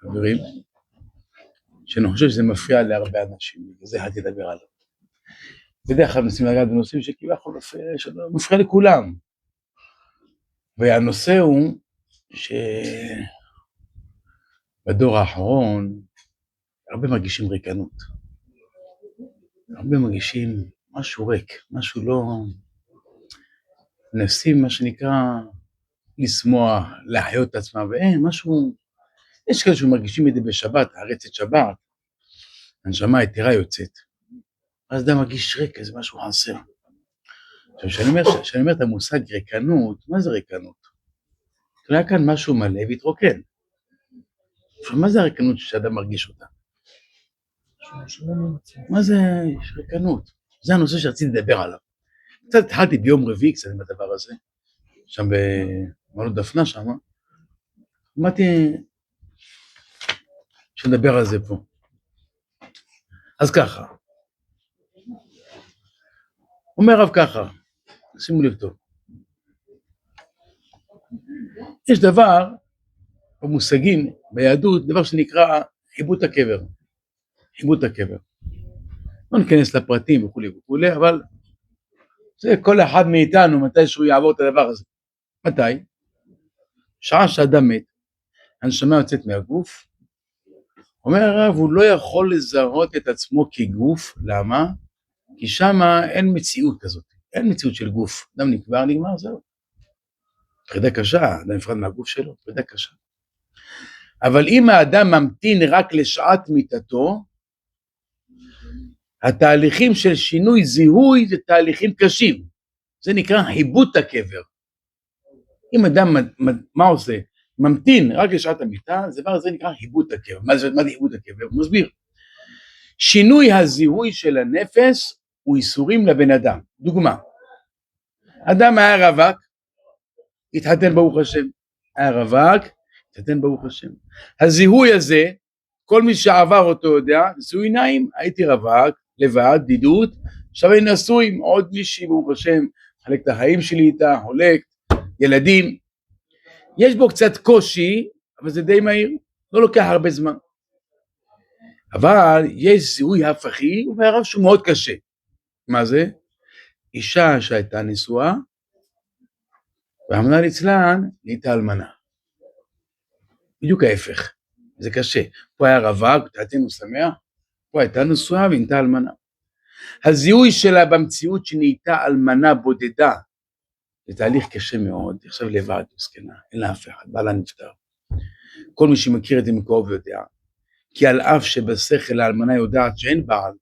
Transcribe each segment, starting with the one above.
חברים, שאני חושב שזה מפריע להרבה אנשים, וזה had לדבר עליו. בדרך כלל מנסים לגעת בנושאים שכביכול מפריע לכולם. והנושא הוא שבדור האחרון הרבה מרגישים ריקנות. הרבה מרגישים משהו ריק, משהו לא... מנסים מה שנקרא לשמוח, להחיות את עצמם, ואין, משהו... יש כאלה שמרגישים את זה בשבת, הרצת שבת, הנשמה היתרה יוצאת. אז אדם מרגיש ריק, איזה משהו חסר. עכשיו, כשאני אומר את המושג ריקנות, מה זה ריקנות? היה כאן משהו מלא והתרוקן. עכשיו, מה זה הריקנות שאדם מרגיש אותה? מה זה ריקנות? זה הנושא שרציתי לדבר עליו. קצת התחלתי ביום רביעי קצת עם הדבר הזה, שם במעלות דפנה שם, אמרתי שנדבר על זה פה. אז ככה, אומר הרב ככה, שימו לב טוב. יש דבר במושגים, ביהדות, דבר שנקרא חיבוט הקבר. חיבוט הקבר. לא ניכנס לפרטים וכו' וכו', אבל זה כל אחד מאיתנו מתי שהוא יעבור את הדבר הזה. מתי? שעה שאדם מת, הנשמה יוצאת מהגוף, אומר הרב, הוא לא יכול לזהות את עצמו כגוף, למה? כי שמה אין מציאות כזאת, אין מציאות של גוף, אדם נקבר, נגמר, זהו. פרידה קשה, אדם נפרד מהגוף שלו, פרידה קשה. אבל אם האדם ממתין רק לשעת מיתתו, התהליכים של שינוי זיהוי זה תהליכים קשים, זה נקרא חיבוט הקבר. אם אדם, מה עושה? ממתין רק לשעת המיתה, זה דבר הזה נקרא חיבוט הקבר. מה זה חיבוט הקבר? הוא מסביר. שינוי הזיהוי של הנפש הוא איסורים לבן אדם. דוגמה, אדם היה רווק, התחתן ברוך השם, היה רווק, התחתן ברוך השם. הזיהוי הזה, כל מי שעבר אותו יודע, זיהוי נעים, הייתי רווק, לבד, דידות, עכשיו אני נשוי עם עוד מישהי ברוך השם, חלק את החיים שלי איתה, חולק, ילדים, יש בו קצת קושי, אבל זה די מהיר, לא לוקח הרבה זמן. אבל יש זיהוי הפכי, והרב שהוא מאוד קשה. מה זה? אישה שהייתה נשואה, והאמנה ליצלן נהייתה אלמנה. בדיוק ההפך, זה קשה. פה היה רווק, תעתנו שמח, פה הייתה נשואה ונהייתה אלמנה. הזיהוי שלה במציאות שנהייתה אלמנה בודדה, זה תהליך קשה מאוד, עכשיו לבד, מסכנה, אין לה אף אחד, בעלה נפטר. כל מי שמכיר את זה מקרוב יודע, כי על אף שבשכל האלמנה יודעת שאין בעל,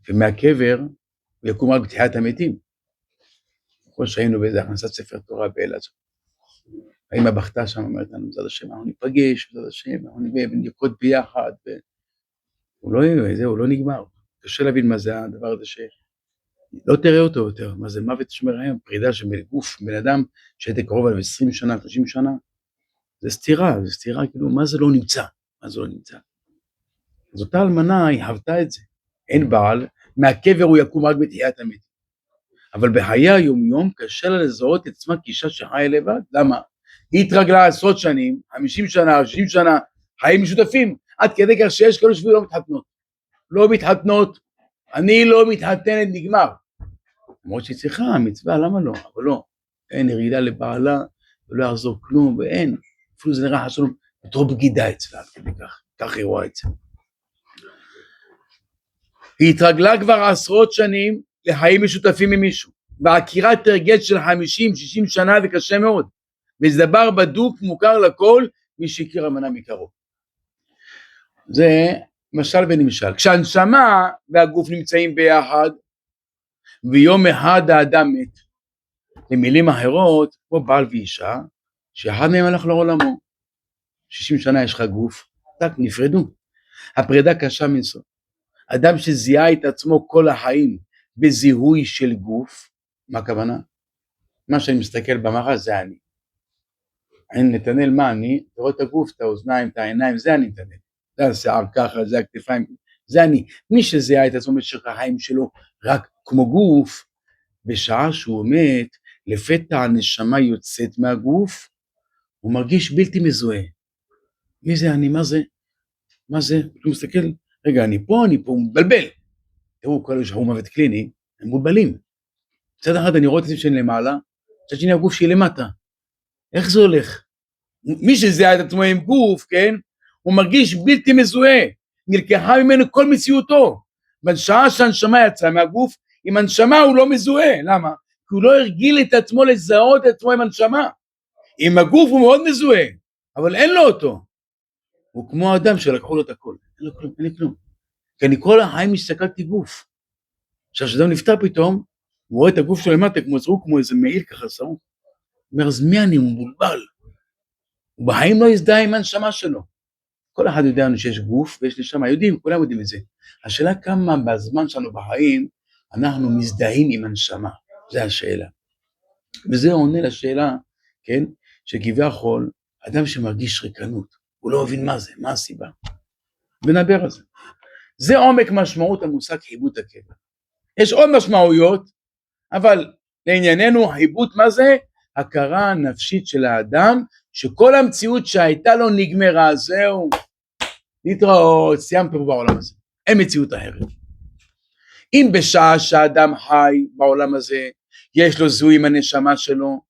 ומהקבר הוא יקום רק בתחיית המתים. כמו שהיינו באיזה הכנסת ספר תורה באלעזר. האמא בכתה שם, אומרת לנו, בעזרת השם, אנחנו ניפגש, בעזרת השם, אנחנו נרקוד ביחד, הוא לא נגמר. קשה להבין מה זה הדבר הזה לא תראה אותו יותר, מה זה מוות שומר היום, פרידה של גוף, בן אדם שהייתה קרוב עליו 20 שנה, 30 שנה, זה סתירה, כאילו, מה זה לא נמצא? אז אותה אלמנה, היא אהבתה את זה, אין בעל, מהקבר הוא יקום רק בתחיית המתים, אבל בחיי היום קשה לה לזהות את עצמה כאישה שחיה לבד, למה? היא התרגלה עשרות שנים, 50 שנה, 60 שנה, חיים משותפים, עד כדי כך שיש כאלה שבוי לא מתחתנות, אני לא מתחתנת, נגמר. למרות שהיא צריכה, מצווה, למה לא? אבל לא, אין ירידה לבעלה, ולא יחזור כלום, ואין, אפילו זה נראה חסון, בתור בגידה אצלה, כך היא רואה את זה. היא התרגלה כבר עשרות שנים לחיים משותפים עם מישהו, והכירת הרגל של 50-60 שנה זה קשה מאוד, וזה דבר בדוק מוכר לכל מי שהכיר אמנה מקרוב. זה משל ונמשל, כשהנשמה והגוף נמצאים ביחד, ויום אחד האדם מת, במילים אחרות, כמו בעל ואישה, שאחד מהם הלך לעולמו, 60 שנה יש לך גוף, רק נפרדו, הפרידה קשה מנסות, אדם שזיהה את עצמו כל החיים, בזיהוי של גוף, מה הכוונה? מה שאני מסתכל במראה זה אני נתנאל, מה אני? אתה רואה את הגוף, את האוזניים, את העיניים, זה אני נתנאל, זה השיער ככה, זה הכתפיים, זה אני, מי שזיהה את עצמו במשך החיים שלו, רק כמו גוף, בשעה שהוא מת, לפתע הנשמה יוצאת מהגוף, הוא מרגיש בלתי מזוהה. מי זה אני? מה זה? מה זה? הוא מסתכל, רגע, אני פה, הוא מבלבל. תראו, כל אלה שחרור מוות קליני, הם מבולבלים. מצד אחד אני רואה את זה שאני למעלה, מצד שני הגוף שלי למטה. איך זה הולך? מי שזיהה את עצמו עם גוף, כן? הוא מרגיש בלתי מזוהה, נלקחה ממנו כל מציאותו. בשעה שהנשמה יצאה מהגוף, עם הנשמה הוא לא מזוהה. למה? כי הוא לא הרגיל את עצמו לזהות את עצמו עם הנשמה. עם הגוף הוא מאוד מזוהה, אבל אין לו אותו. הוא כמו אדם שלקחו לו את הכל. אין לו כלום, אין לי כלום. כי אני כל החיים הסתכלתי גוף. עכשיו כשאדם נפטר פתאום, הוא רואה את הגוף שלו למטה, כמו זרוק, כמו איזה מעיל ככה שרוק. הוא אומר, אז מי אני? הוא מבולבל. הוא בחיים לא יזדהה עם הנשמה שלו. כל אחד יודע לנו שיש גוף ויש נשמה, יודעים, כולם יודעים את זה. השאלה כמה בזמן שלנו בחיים, אנחנו מזדהים עם הנשמה. זה השאלה. וזה עונה לשאלה, כן, שכביכול, אדם שמרגיש ריקנות, הוא לא מבין מה זה, מה הסיבה. ונדבר על זה. זה עומק משמעות המושג חיבוט הקבר. יש עוד משמעויות, אבל לענייננו, חיבוט מה זה? הכרה נפשית של האדם, שכל המציאות שהייתה לו נגמרה, זהו, להתראות, סיימת פה בעולם הזה, אין מציאות אחרת. אם בשעה שהאדם חי בעולם הזה, יש לו זיהוי עם הנשמה שלו,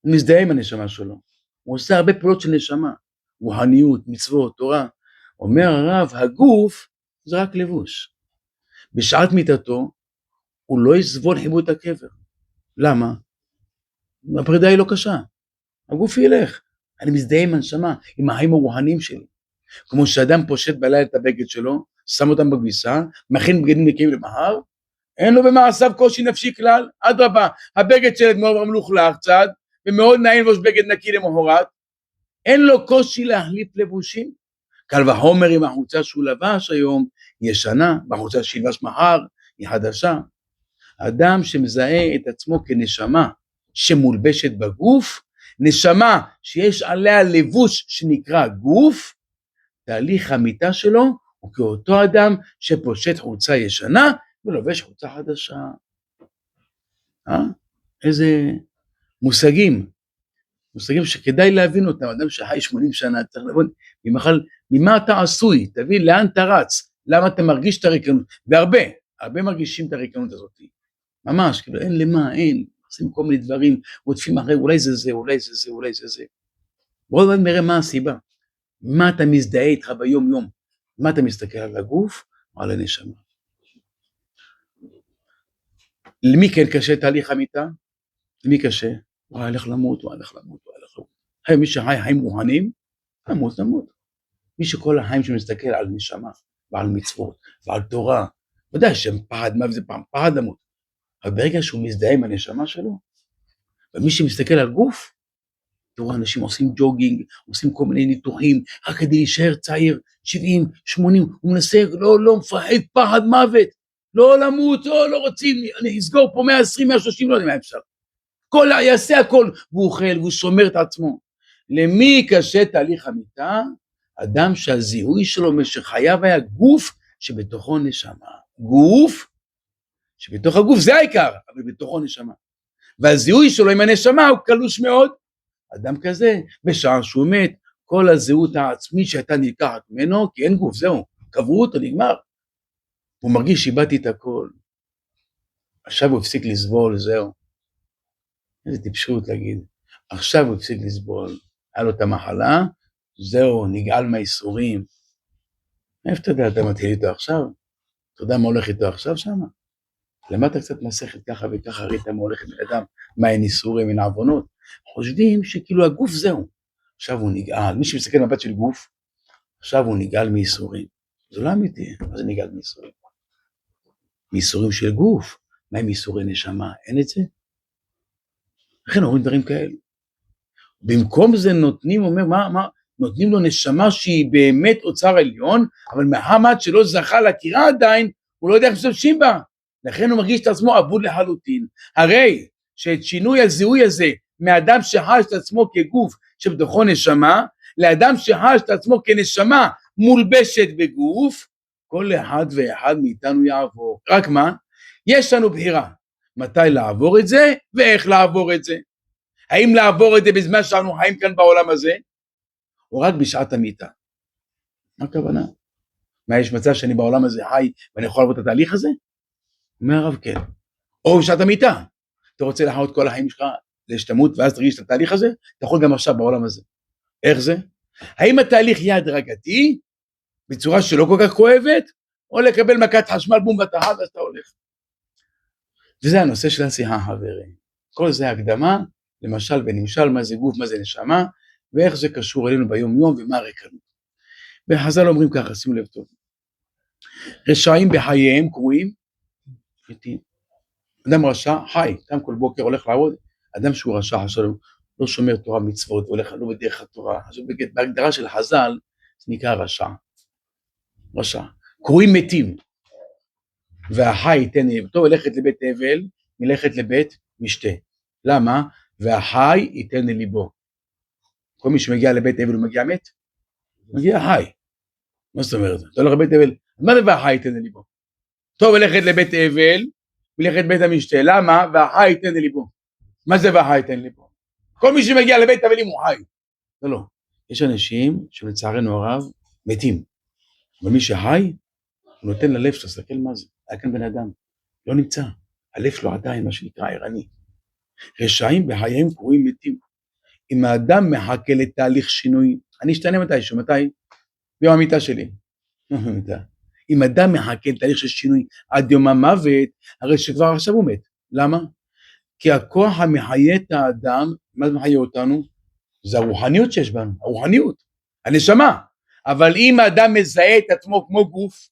הוא מזדהה עם הנשמה שלו, הוא עושה הרבה פעולות של נשמה, רוחניות, מצוות, תורה. אומר הרב, הגוף זה רק לבוש. בשעת מיתתו, הוא לא יסבול חיבוט הקבר. למה? הפרידה היא לא קשה. הגוף ילך. אני מזדהה עם הנשמה, עם החיים הרוחניים שלי. כמו שאדם פושט בלילה את הבגד שלו, שם אותם בכביסה, מכין בגדים נקיים למחר, אין לו במעשיו קושי נפשי כלל. אדרבה, הבגד של אתמול מלוכלך קצת, ומאוד נעים לבוש בגד נקי למחרת, אין לו קושי להחליף לבושים. קל וחומר עם החולצה שהוא לבש היום, היא ישנה, בחולצה שילבש מחר, היא חדשה. האדם שמזהה את עצמו כנשמה שמולבשת בגוף, נשמה שיש עליה לבוש שנקרא גוף, תהליך המיטה שלו הוא כאותו אדם שפושט חולצה ישנה ולובש חולצה חדשה. איזה מושגים שכדאי להבין אותם. אדם שחי 80 שנה צריך להבין ממה אתה עשוי, תבין לאן אתה רץ, למה אתה מרגיש את הריקנות, והרבה מרגישים את הריקנות הזאת, ממש, כאילו אין למה, אין, עושים כל מיני דברים, רודפים אחרי, אולי זה זה, אולי זה זה, אולי זה זה. בואו נראה מה הסיבה, מה אתה מזדהה איתך ביום יום, מה אתה מסתכל על הגוף או על הנשמה. למי כן קשה תהליך המיטה? למי קשה? הוא הלך למות, הוא הלך למות. היום מי שחי חיים רוחניים, למות. מי שכל החיים שמסתכל על נשמה, ועל מצוות, ועל תורה, ודאי שהם פחד למות. אבל ברגע שהוא מזדהה עם הנשמה שלו, ומי שמסתכל על גוף, תראו, אנשים עושים ג'וגינג, עושים כל מיני ניתוחים, רק כדי להישאר צעיר, 70, 80, הוא מנסה, לא מפחד, פחד מוות, לא למות, לא רוצים, אני אסגור פה 120, 130, לא יודע מה אפשר. יעשה הכל, והוא אוכל, והוא שומר את עצמו. למי קשה תהליך המיטה? אדם שהזיהוי שלו משך חייו היה גוף שבתוכו נשמה. גוף שבתוך הגוף זה העיקר, אבל בתוכו נשמה. והזיהוי שלו עם הנשמה הוא קלוש מאוד. אדם כזה, בשעה שהוא מת, כל הזהות העצמית שהייתה נלקחת ממנו, כי אין גוף, זהו, קברו אותו, נגמר. הוא מרגיש שאיבדתי את הכל. עכשיו הוא הפסיק לסבול, זהו. איזה טיפשות להגיד. עכשיו הוא הפסיק לסבול. היה לו את המחלה, זהו, נגאל מהייסורים. איפה אתה יודע, אתה מתחיל איתו עכשיו? אתה יודע מה הולך איתו עכשיו שם? למדת קצת מסכת ככה וככה, ראית מה הולך עם אדם, מה אין ייסורים, אין עוונות. חושבים שכאילו הגוף זהו. עכשיו הוא נגאל, מי שמסתכל מבט של גוף, עכשיו הוא נגאל מייסורים. זה לא אמיתי, מה זה נגאל מייסורים? מייסורים של גוף, מה עם ייסורי נשמה? אין את זה? לכן אומרים דברים כאלה. במקום זה נותנים, אומר, נותנים לו נשמה שהיא באמת אוצר עליון, אבל מהמד שלא זכה להכירה עדיין, הוא לא יודע איך משתמשים בה. לכן הוא מרגיש את עצמו אבוד לחלוטין. הרי שאת שינוי הזיהוי הזה, מאדם שחש את עצמו כגוף שבתוכו נשמה, לאדם שחש את עצמו כנשמה מולבשת בגוף, כל אחד ואחד מאיתנו יעבור. רק מה? יש לנו בחירה. מתי לעבור את זה ואיך לעבור את זה. האם לעבור את זה בזמן שאנו חיים כאן בעולם הזה, או רק בשעת המיטה. מה הכוונה? מה, יש מצב שאני בעולם הזה חי ואני יכול לעבור את התהליך הזה? אומר הרב, כן. או בשעת המיטה, אתה רוצה לחיות כל החיים שלך להשתמות ואז תרגיש את התהליך הזה? אתה יכול גם עכשיו בעולם הזה. איך זה? האם התהליך יהיה הדרגתי, בצורה שלא כל כך כואבת, או לקבל מכת חשמל בום בתחת אז אתה הולך? וזה הנושא של השיחה, חברים. כל זה הקדמה, למשל ונמשל, מה זה גוף, מה זה נשמה, ואיך זה קשור אלינו ביום יום ומה הרקנות. וחז"ל אומרים ככה, שימו לב טוב. רשעים בחייהם קרויים מתים. אדם רשע חי, אדם כל בוקר הולך לעבוד, אדם שהוא רשע, שלום, לא שומר תורה מצוות, הולך לא בדרך התורה, בהגדרה של חז"ל, זה נקרא רשע. רשע. קרויים מתים. והחי ייתן טוב ללכת לבית אבל, מלכת לבית משתה. למה? והחי ייתן לליבו. כל מי שמגיע לבית אבל הוא מגיע מת? מגיע חי. מה זאת אומרת? אתה הולך לבית אבל, מה זה והחי ייתן לליבו? טוב ללכת לבית אבל, מלכת בית המשתה. למה? והחי ייתן לליבו. מה זה והחי ייתן לליבו? כל מי שמגיע לבית אבלים הוא חי. לא, לא. יש אנשים שלצערנו הרב מתים. אבל מי שחי, הוא נותן ללב שלו, תסתכל מה זה. היה כאן בן אדם. לא נמצא. הלב שלו עדיין, מה שנקרא, ערני. רשעים בחייהם קרויים מתים. אם האדם מחכה לתהליך שינוי, אני אשתנה מתישהו, מתי? ביום המיטה שלי. אם אדם מחכה לתהליך של שינוי עד יום המוות, הרי שכבר עכשיו הוא מת. למה? כי הכוח המחיה את האדם, מה זה מחיה אותנו? זה הרוחניות שיש בנו, הרוחניות, הנשמה. אבל אם האדם מזהה את עצמו כמו גוף,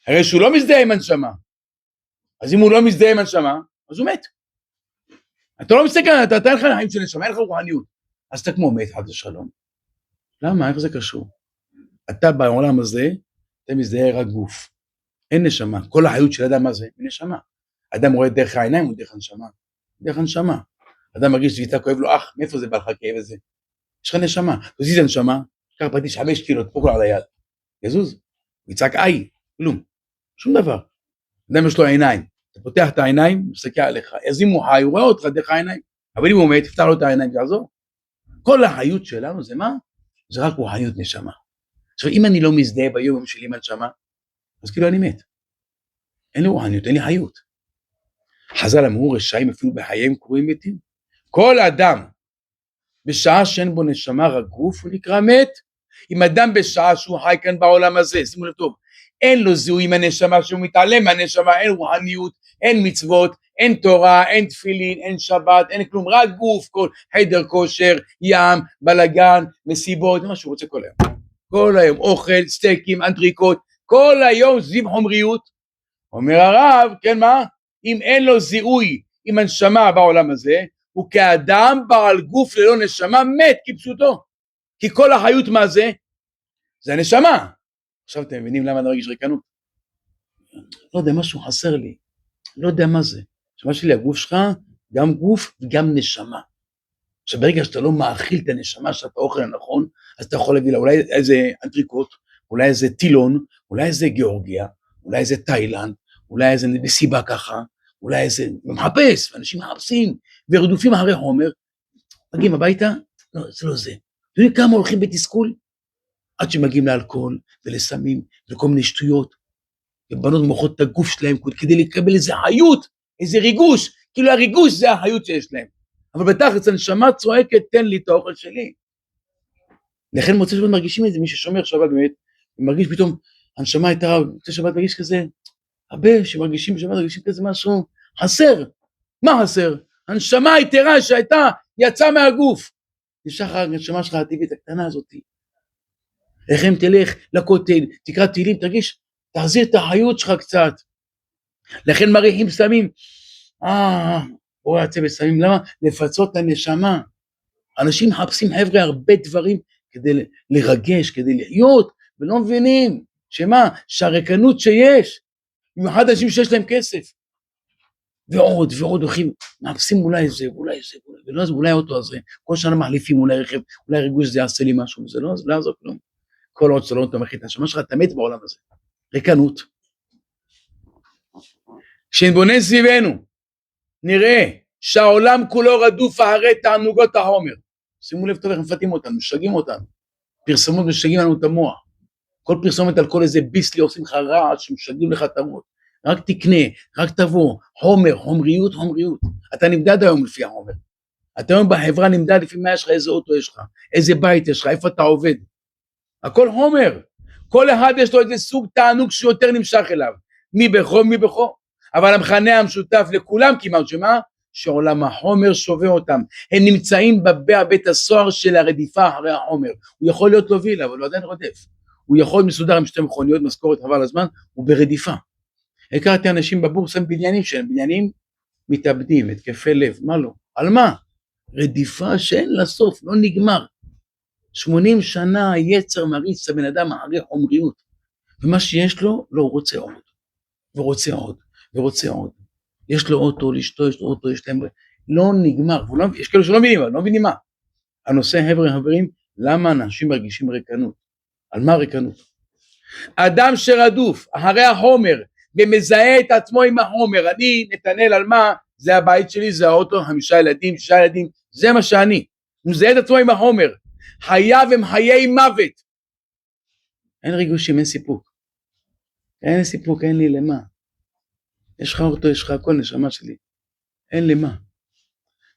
הרי שהוא לא מזדהה עם הנשמה. אז אם הוא לא מזדהה עם הנשמה, אז הוא מת. אתה לא מסתכל, אתה אין לך חיים של נשמה, אין לך רוחניות. אז אתה כמו מת, חד ושלום. למה? איך זה קשור? אתה בעולם הזה, אתה מזדהה רק גוף. אין נשמה. כל החיות של אדם הזה, היא נשמה. אדם רואה דרך העיניים או דרך הנשמה. דרך הנשמה. אדם מרגיש שגיטה כואב לו, מאיפה זה בא לך כאב הזה? יש לך נשמה. תזיז הנשמה, קח פטיש 5 קילו, תפוק לו על היד. יזוז. יצעק איי, כלום. שום דבר. אדם יש לו עיניים. אתה פותח את העיניים, מסתכל עליך. אז אם הוא חי, הוא רואה אותך דרך העיניים. אבל אם הוא מת, תפתח לו את העיניים, תעזור. כל החיות שלנו זה מה? זה רק רוחניות נשמה. עכשיו, אם אני לא מזדהה ביום שלי עם הנשמה, אז כאילו אני מת. אין לי רוחניות, אין לי חיות. חז"ל אמרו, רשעים אפילו בחייהם קרויים מתים. כל אדם, בשעה שאין בו נשמה רק גוף, הוא נקרא מת. אם אדם בשעה שהוא חי כאן בעולם הזה, שימו לב טוב, אין לו זיהוי עם הנשמה, שהוא מתעלם מהנשמה, אין רוחניות, אין מצוות, אין תורה, אין תפילין, אין שבת, אין כלום, רק גוף, כל חדר כושר, ים, בלגן, מסיבות, מה שהוא רוצה כל היום. כל היום, אוכל, סטייקים, אנטריקות, כל היום זיו חומריות. אומר הרב, כן מה? אם אין לו זיהוי עם הנשמה בעולם הזה, הוא כאדם בעל גוף ללא נשמה מת כפשוטו. כי כל החיות מה זה? זה הנשמה. עכשיו אתם מבינים למה אני מרגיש ריקנות? לא יודע, משהו חסר לי. לא יודע מה זה. שמה שלי, הגוף שלך, גם גוף וגם נשמה. עכשיו ברגע שאתה לא מאכיל את הנשמה שאתה אוכל הנכון, אז אתה יכול להביא לה אולי איזה אנטריקוט, אולי איזה טילון, אולי איזה גיאורגיה, אולי איזה תאילנד, אולי איזה מסיבה ככה, אולי איזה מחפש, ואנשים מחפשים, ורדופים אחרי חומר, מגיעים הביתה, לא, זה לא זה. אתה יודע כמה הולכים בתסכול? עד שמגיעים לאלכוהול ולסמים ולכל מיני שטויות, ובנות מוחות את הגוף שלהם כדי לקבל איזה חיות, איזה ריגוש, כאילו הריגוש זה החיות שיש להם. אבל בתכלס הנשמה צועקת, תן לי את האוכל שלי. לכן מוצא שבת מרגישים את זה, מי ששומר שבת באמת, מרגיש פתאום, הנשמה הייתה, מוצא שבת מרגיש כזה, הרבה שמרגישים בשבת מרגישים כזה משהו, חסר. מה חסר? הנשמה היתרה שהייתה, יצאה מהגוף. נשאר הנשמה שלך הטבעית הקטנה הזאת. לכם תלך לכותל, תקרא תהילים, תרגיש, תחזיר את החיות שלך קצת. לכן מריחים סמים. בואו יצא בסמים, למה? לפצות את הנשמה. אנשים מחפשים חבר'ה הרבה דברים כדי לרגש, כדי לחיות, ולא מבינים שמה? שהרקנות שיש, במיוחד אנשים שיש להם כסף. ועוד ועוד הולכים, מחפשים אולי זה, אולי זה, ולא זה, אולי אותו הזה. כל שנה מחליפים אולי רכב, אולי ריגוש זה יעשה לי משהו, זה לא יעזור כלום. כל עוד שלא תומך את הנשמה שלך, אתה מת בעולם הזה. רקנות. כשנבונן סביבנו, נראה שהעולם כולו רדוף אחרי תענוגות החומר. שימו לב טוב איך מפתים אותנו, משגעים אותנו. פרסמות משגעים לנו את המוח. כל פרסומת על כל איזה ביסלי עושים לך רעש, משגעים לך תמות, רק תקנה, רק תבוא, חומר, חומריות, חומריות, אתה נמדד היום לפי החומר, אתה היום בחברה נמדד לפי מה יש לך, איזה אוטו יש לך, איזה בית יש לך, איפה אתה עובד, הכל חומר, כל אחד יש לו איזה סוג תענוג שיותר נמשך אליו, מי בכו, אבל המכנה המשותף לכולם כמעט שמה, שעולם החומר שובה אותם, הם נמצאים בבית הסוהר של הרדיפה אחרי החומר, הוא יכול להיות להוביל, אבל הוא עדיין רודף, הוא יכול מסודר עם שתי מכוניות, משכורת חבל הזמן, הוא ברדיפה. הכרתי אנשים בבורסה עם בניינים שלהם, בניינים מתאבדים, התקפי לב, מה לא? על מה? רדיפה שאין לה סוף, לא נגמר. 80 שנה היצר מריץ את הבן אדם אחרי חומריות, ומה שיש לו, לא, הוא רוצה עוד, ורוצה עוד, ורוצה עוד. יש לו אוטו, לאשתו, יש לו אוטו, יש להם, לא נגמר, יש כאלה שלא מבינים, לא מבינים מה. הנושא חברים, למה אנשים מרגישים ריקנות? על מה ריקנות? אדם שרדוף אחרי החומר, ומזהה את עצמו עם החומר, אני נתנאל על מה? זה הבית שלי, זה האוטו, 5 ילדים, 6 ילדים, זה מה שאני. הוא מזהה את עצמו עם החומר, חייו הם חיי מוות. אין ריגושים, אין סיפוק. אין סיפוק, אין לי למה. יש לך אוטו, יש לך הכל, נשמה שלי. אין למה.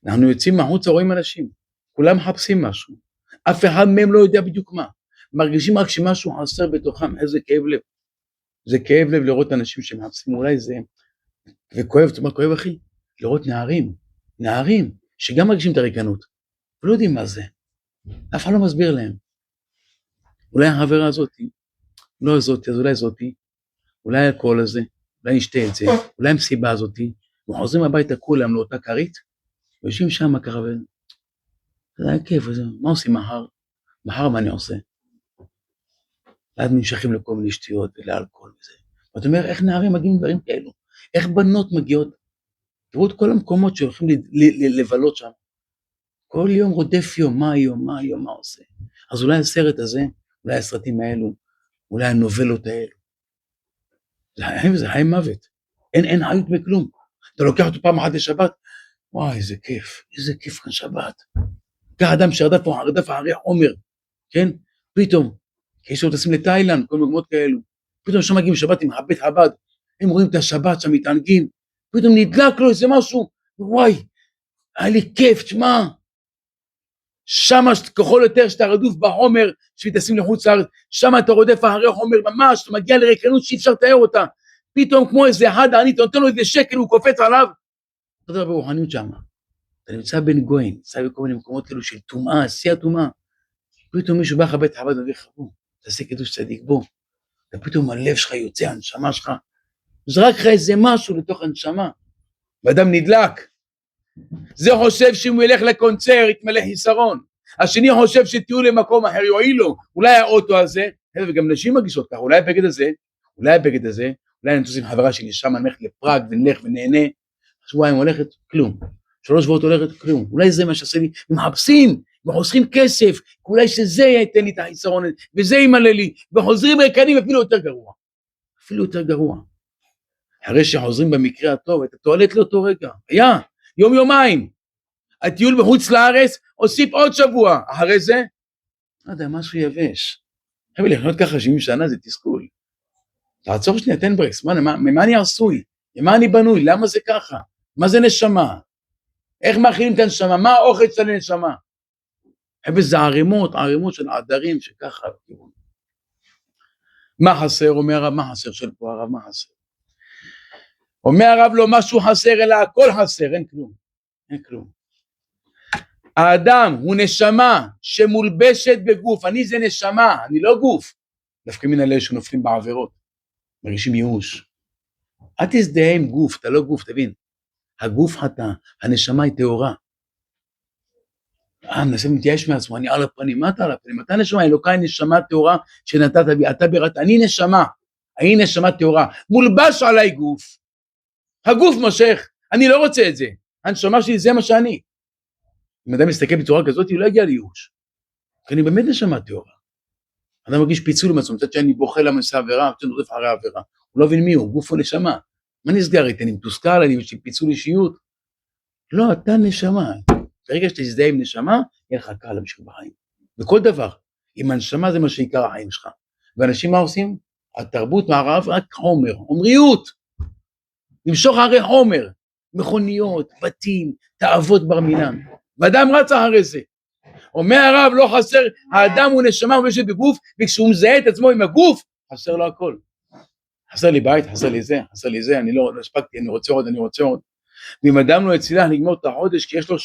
אנחנו יוצאים מחוץ, רואים אנשים, כולם מחפשים משהו. אף אחד מהם לא יודע בדיוק מה. מרגישים רק שמשהו חסר בתוכם, איזה כאב לב. זה כאב לב לראות אנשים שמחפשים, אולי זה, וכואב, זאת אומרת, כואב אחי, לראות נערים, שגם מרגישים את הריקנות, ולא יודעים מה זה, אף אחד לא מסביר להם, אולי החברה הזאתי, לא זאתי, אז אולי זאתי, אולי הכל הזה, אולי נשתה את זה, אולי המסיבה הזאתי, וחוזרים הביתה כולם לאותה כרית, ויושבים שם ככה, זה היה כיף, מה עושים מחר מה אני עושה? ואז נמשכים לכל מיני שטויות ולאלכוהול וזה. ואתה אומר, איך נערים מגיעים דברים כאלו? איך בנות מגיעות? תראו את כל המקומות שהולכים לבלות שם. כל יום רודף יום, מה עושה? אז אולי הסרט הזה, אולי הסרטים האלו, אולי הנובלות האלו. זה חיים מוות. אין חיות בכלום. אתה לוקח אותו פעם אחת לשבת, וואי, איזה כיף כאן שבת. כך אדם שרדף אחרי חומר, כן? פתאום, כי יש לו טסים לתאילנד, כל מקומות כאלו, פתאום שם מגיעים שבת עם בית חב"ד, הם רואים את השבת שם מתענגים, פתאום נדלק לו איזה משהו, וואי, היה לי כיף, תשמע, שם ככל יותר שאתה רדוף בחומר, שתשים לחוץ לארץ, שם אתה רודף אחרי חומר ממש, אתה מגיע לריקנות שאי אפשר לתאר אותה, פתאום כמו איזה אחד עני, אתה נותן לו איזה שקל, הוא קופץ עליו, אתה יודע ברוחניות שם, אתה נמצא בין גויים, נמצא בכל מיני מקומות כאלו של טומאה, עשייה טומאה, פתאום מישהו בא לך בית חב"ד ומביא לך בו, תעשה קידוש צדיק בו, ופתאום הלב שלך יוצא, הנשמה שלך, זרק לך איזה משהו לתוך הנשמה, ואדם נדלק, זה חושב שאם הוא ילך לקונצר, יתמלא חיסרון, השני חושב שתהיו למקום אחר, יועיל לו, אולי האוטו הזה, וגם נשים מגישות ככה, אולי הבגד הזה, אולי נטוס עם חברה שלי שם, נלך לפראג ונלך ונהנה, שבועיים הולכת, כלום, 3 שבועות הולכת, כלום, אולי זה מה שעשה לי, מחפשים, וחוסכים כסף, אולי שזה ייתן לי את החיסרון, וזה ימלא לי, וחוזרים ריקנים אפילו יותר גרוע, אחרי שחוזרים במקרה הטוב, את הטואלט לאותו רגע, היה, יומיים, הטיול בחוץ לארץ, הוסיף עוד שבוע, אחרי זה, לא יודע, משהו יבש, חייב לחיות ככה 70 שנה, זה תסכול, תעצור שנייה, תן ברקס, ממה אני עשוי, ממה אני בנוי, למה זה ככה, מה זה נשמה, איך מאכילים את הנשמה, מה האוכל של הנשמה, זה ערימות של עדרים שככה, מה חסר, אומר הרב, מה חסר של פה הרב, מה חסר, אומר הרב לא משהו חסר, אלא הכל חסר, אין כלום, האדם הוא נשמה שמולבשת בגוף, אני זה נשמה, אני לא גוף, דווקא מן אלה שנופלים בעבירות, מרגישים ייאוש, אל תזדהה עם גוף, אתה לא גוף, תבין, הגוף חטא, הנשמה היא טהורה, מנסה מתייאש מעצמו, אני על הפנים, מה אתה על הפנים? אתה נשמה, אלוקי נשמה טהורה שנתת בי, אתה בראת, אני נשמה טהורה, מולבש עליי גוף, הגוף מושך, אני לא רוצה את זה, הנשמה שלי זה מה שאני, אם אדם מסתכל בצורה כזאת, הוא לא יגיע לייאוש, כי אני באמת נשמה טהורה, אדם מרגיש פיצול עם עצמו, מצד שאני בוכה למה עושה עבירה, מצד נודף אחרי העבירה, הוא לא מבין מי הוא, גוף או נשמה, מה נסגר איתי, אני מתוסכל, אני יש לי פיצול אישיות, לא, אתה נשמה, ברגע שאתה תזדהה עם נשמה, יהיה לך קל להמשיך בחיים. וכל דבר, עם הנשמה זה מה שעיקר החיים שלך. ואנשים מה עושים? התרבות מערב רק חומר, חומריות, למשוך אחרי חומר, מכוניות, בתים, תאוות בר מינן, ואדם רץ אחרי זה. אומר הרב, לא חסר, האדם הוא נשמה ומושת בגוף, וכשהוא מזהה את עצמו עם הגוף, חסר לו הכל. חסר לי בית, חסר לי זה, חסר לי זה, אני לא הספקתי, אני רוצה עוד. ואם אדם לא יצליח לגמור את החודש, כי יש לו 80%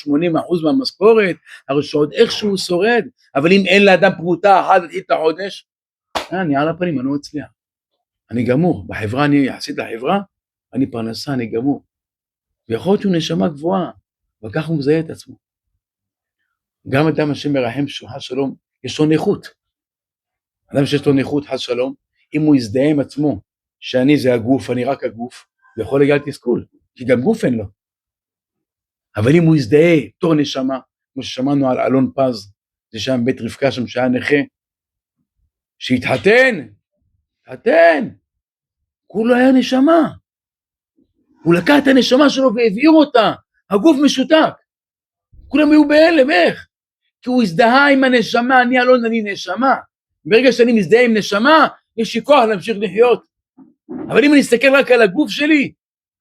מהמשכורת, הרי שעוד איכשהו שורד, אבל אם אין לאדם פרוטה אחת להתחיל את החודש, אני על הפנים, אני לא אצליח. אני גמור, בחברה, אני יחסית לחברה, אני פרנסה, אני גמור. ויכול להיות שהוא נשמה גבוהה, וכך הוא מזהה את עצמו. גם אדם השם מרחם חס שלום, יש לו נכות. אדם שיש לו נכות חס שלום, אם הוא יזדהה עם עצמו, שאני זה הגוף, אני רק הגוף, הוא יכול להגיע לתסכול, כי גם גוף אין לו. אבל אם הוא יזדהה תור נשמה, כמו ששמענו על אלון פז, זה שם בית רבקה שם שהיה נכה, שהתחתן, כולו היה נשמה. הוא לקח את הנשמה שלו והעביר אותה, הגוף משותק. כולם היו בהלם, איך? כי הוא הזדהה עם הנשמה, אני אלון, אני נשמה. ברגע שאני מזדהה עם נשמה, יש לי כוח להמשיך לחיות. אבל אם אני אסתכל רק על הגוף שלי,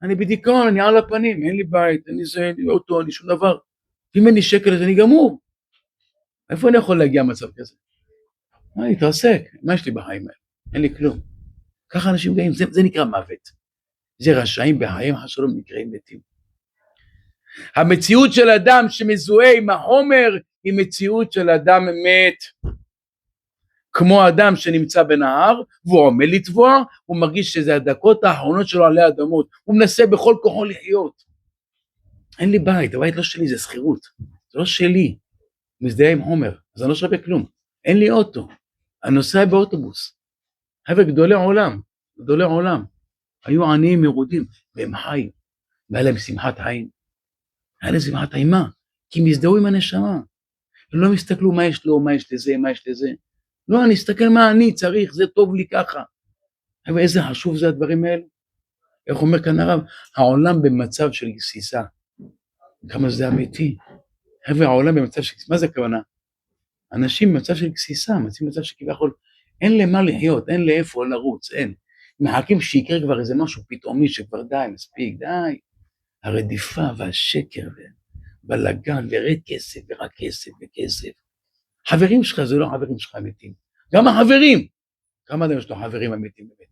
אני בדיכאון, אני על הפנים, אין לי בית, אין לי זה, אין לי אוטו, אין לי שום דבר. אם אין לי שקל, אז אני גמור. איפה אני יכול להגיע למצב כזה? אני אתרסק, מה יש לי בחיים האלה? אין לי כלום. ככה אנשים גאים, זה נקרא מוות. זה רשעים בחיים, חשלום נקראים מתים. המציאות של אדם שמזוהה עם החומר, היא מציאות של אדם מת. כמו אדם שנמצא בנהר, והוא עומד לטבוע, הוא מרגיש שזה הדקות האחרונות שלו עלי אדמות, הוא מנסה בכל כוחו לחיות. אין לי בית, הבית לא שלי, זה שכירות, זה לא שלי, מזדהה עם חומר, אז אני לא שווה כלום, אין לי אוטו, אני נוסע באוטובוס, חבר'ה גדולי עולם, היו עניים מרודים, והם חיים, והיה להם שמחת חיים, מה? כי הם הזדהו עם הנשמה, הם לא מסתכלו מה יש לו, מה יש לזה, לא, אני אסתכל מה אני צריך, זה טוב לי ככה. אבל איזה חשוב זה הדברים האלה? איך אומר כאן הרב? העולם במצב של גסיסה. כמה זה אמיתי? העולם במצב של גסיסה, מה זה הכוונה? אנשים במצב של גסיסה, במצב שכביכול, אין למה לחיות, אין לאיפה לרוץ, אין. מחכים שיקרה כבר איזה משהו פתאומי, שכבר די, מספיק, די. הרדיפה והשקר, בלגן, ורד כסף, ורק כסף, וכסף. חברים שלך זה לא חברים שלך אמיתיים. גם החברים. כמה אדם יש לו חברים אמיתיים באמת?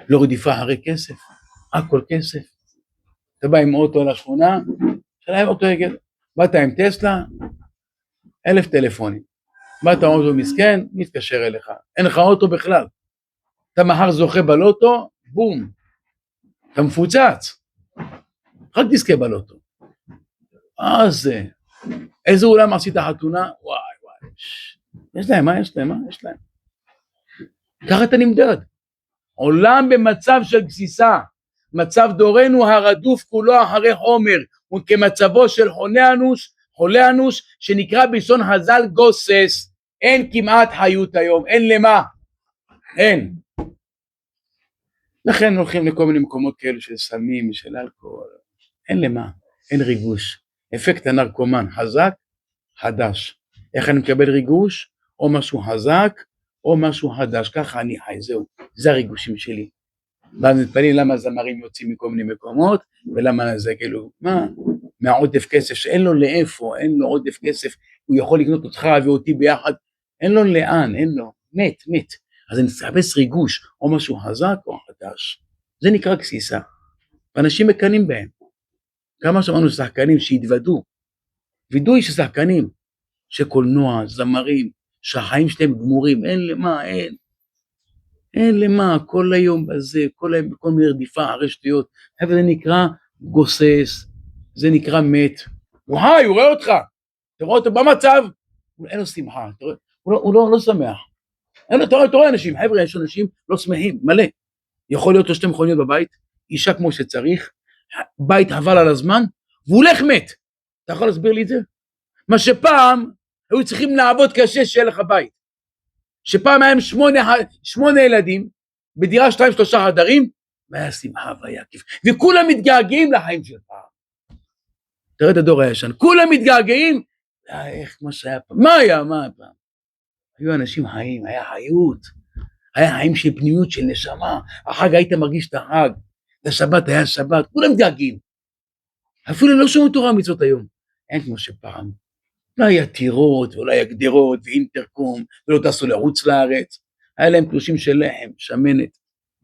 לא רדיפה אחרי כסף. הכל כסף. אתה בא עם אוטו לשכונה, שלהם אוטו יגד. באת עם טסלה, 1000 טלפונים. באת עם אוטו מסכן, מתקשר אליך. אין לך אוטו בכלל. אתה מחר זוכה בלוטו, בום. אתה מפוצץ. רק תזכה בלוטו. זה. איזה אולם עשית חתונה? וואי. יש להם, מה יש להם? ככה אתה נמדד. עולם במצב של גסיסה, מצב דורנו הרדוף כולו אחרי חומר, וכמצבו של חולה אנוש, שנקרא בלשון חז"ל גוסס. אין כמעט חיות היום, אין למה, אין. לכן הולכים לכל מיני מקומות כאלו של סמים, של אלכוהול, אין למה, אין ריגוש. אפקט הנרקומן, חזק, חדש. איך אני מקבל ריגוש? או משהו חזק, או משהו חדש, ככה אני חי, זהו, זה הריגושים שלי. ואז נתפלאים למה זמרים יוצאים מכל מיני מקומות, ולמה זה כאילו, מהעודף כסף, שאין לו לאיפה, אין לו עודף כסף, הוא יכול לקנות אותך ואותי ביחד, אין לו לאן, אין לו, מת. אז אני מחפש ריגוש, או משהו חזק או חדש. זה נקרא גסיסה. ואנשים מקנים בהם. כמה שמענו שחקנים שהתוודו, וידוי ששחקנים, שקולנוע, זמרים, שהחיים שלהם גמורים, אין למה, כל היום בזה, כל היום בכל מיני רדיפה, הרי שטויות, אבל זה נקרא גוסס, זה נקרא מת, הוא רואה אותך, אתה רואה אותו במצב, אין לו שמחה, הוא לא שמח, אתה רואה אנשים, חבר'ה, יש אנשים לא שמחים, מלא, יכול להיות לו 2 מכוניות בבית, אישה כמו שצריך, בית חבל על הזמן, והוא הולך מת, אתה יכול להסביר לי את זה? מה שפעם, היו צריכים לעבוד קשה שיהיה לך בית. שפעם היה 8 ילדים, בדירה 2-3 חדרים, והיה שמחה והיה כיף. וכולם מתגעגעים לחיים של פעם. תראה את הדור הישן, כולם מתגעגעים, איך מה שהיה פעם. מה היה פעם? היו אנשים חיים, היה חיות. היה חיים של פנימיות של נשמה, החג היית מרגיש את החג, את השבת היה שבת, כולם דאגים, אפילו לא שומעים תורה ומצוות היום, אין כמו שפעם, לא היה טירות ולא היה גדרות ואינטרקום, ולא טסו לחוץ לארץ, היה להם תלושים של לחם, שמנת,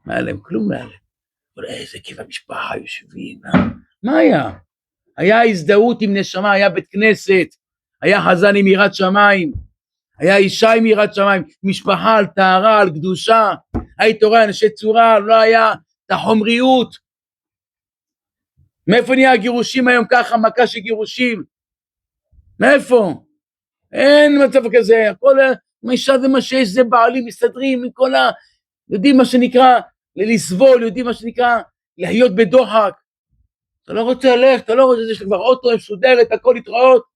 מה היה להם? כלום לא היה להם, אבל איזה כיף המשפחה יושבים, מה היה? היה הזדהות עם נשמה, היה בית כנסת, היה חזן עם יראת שמיים, היה אישה עם יראת שמיים, משפחה על טהרה, על קדושה, היית רואה אנשי צורה, לא היה את החומריות. מאיפה נהיה הגירושים היום ככה, מכה של גירושים? מאיפה? אין מצב כזה, הכל משד ומה שיש זה בעלים, מסתדרים מכל יודעים מה שנקרא לסבול, יודעים מה שנקרא להיות בדוחק. אתה לא רוצה ללכת, אתה לא רוצה, יש כבר אוטו, מסודרת, הכל להתראות.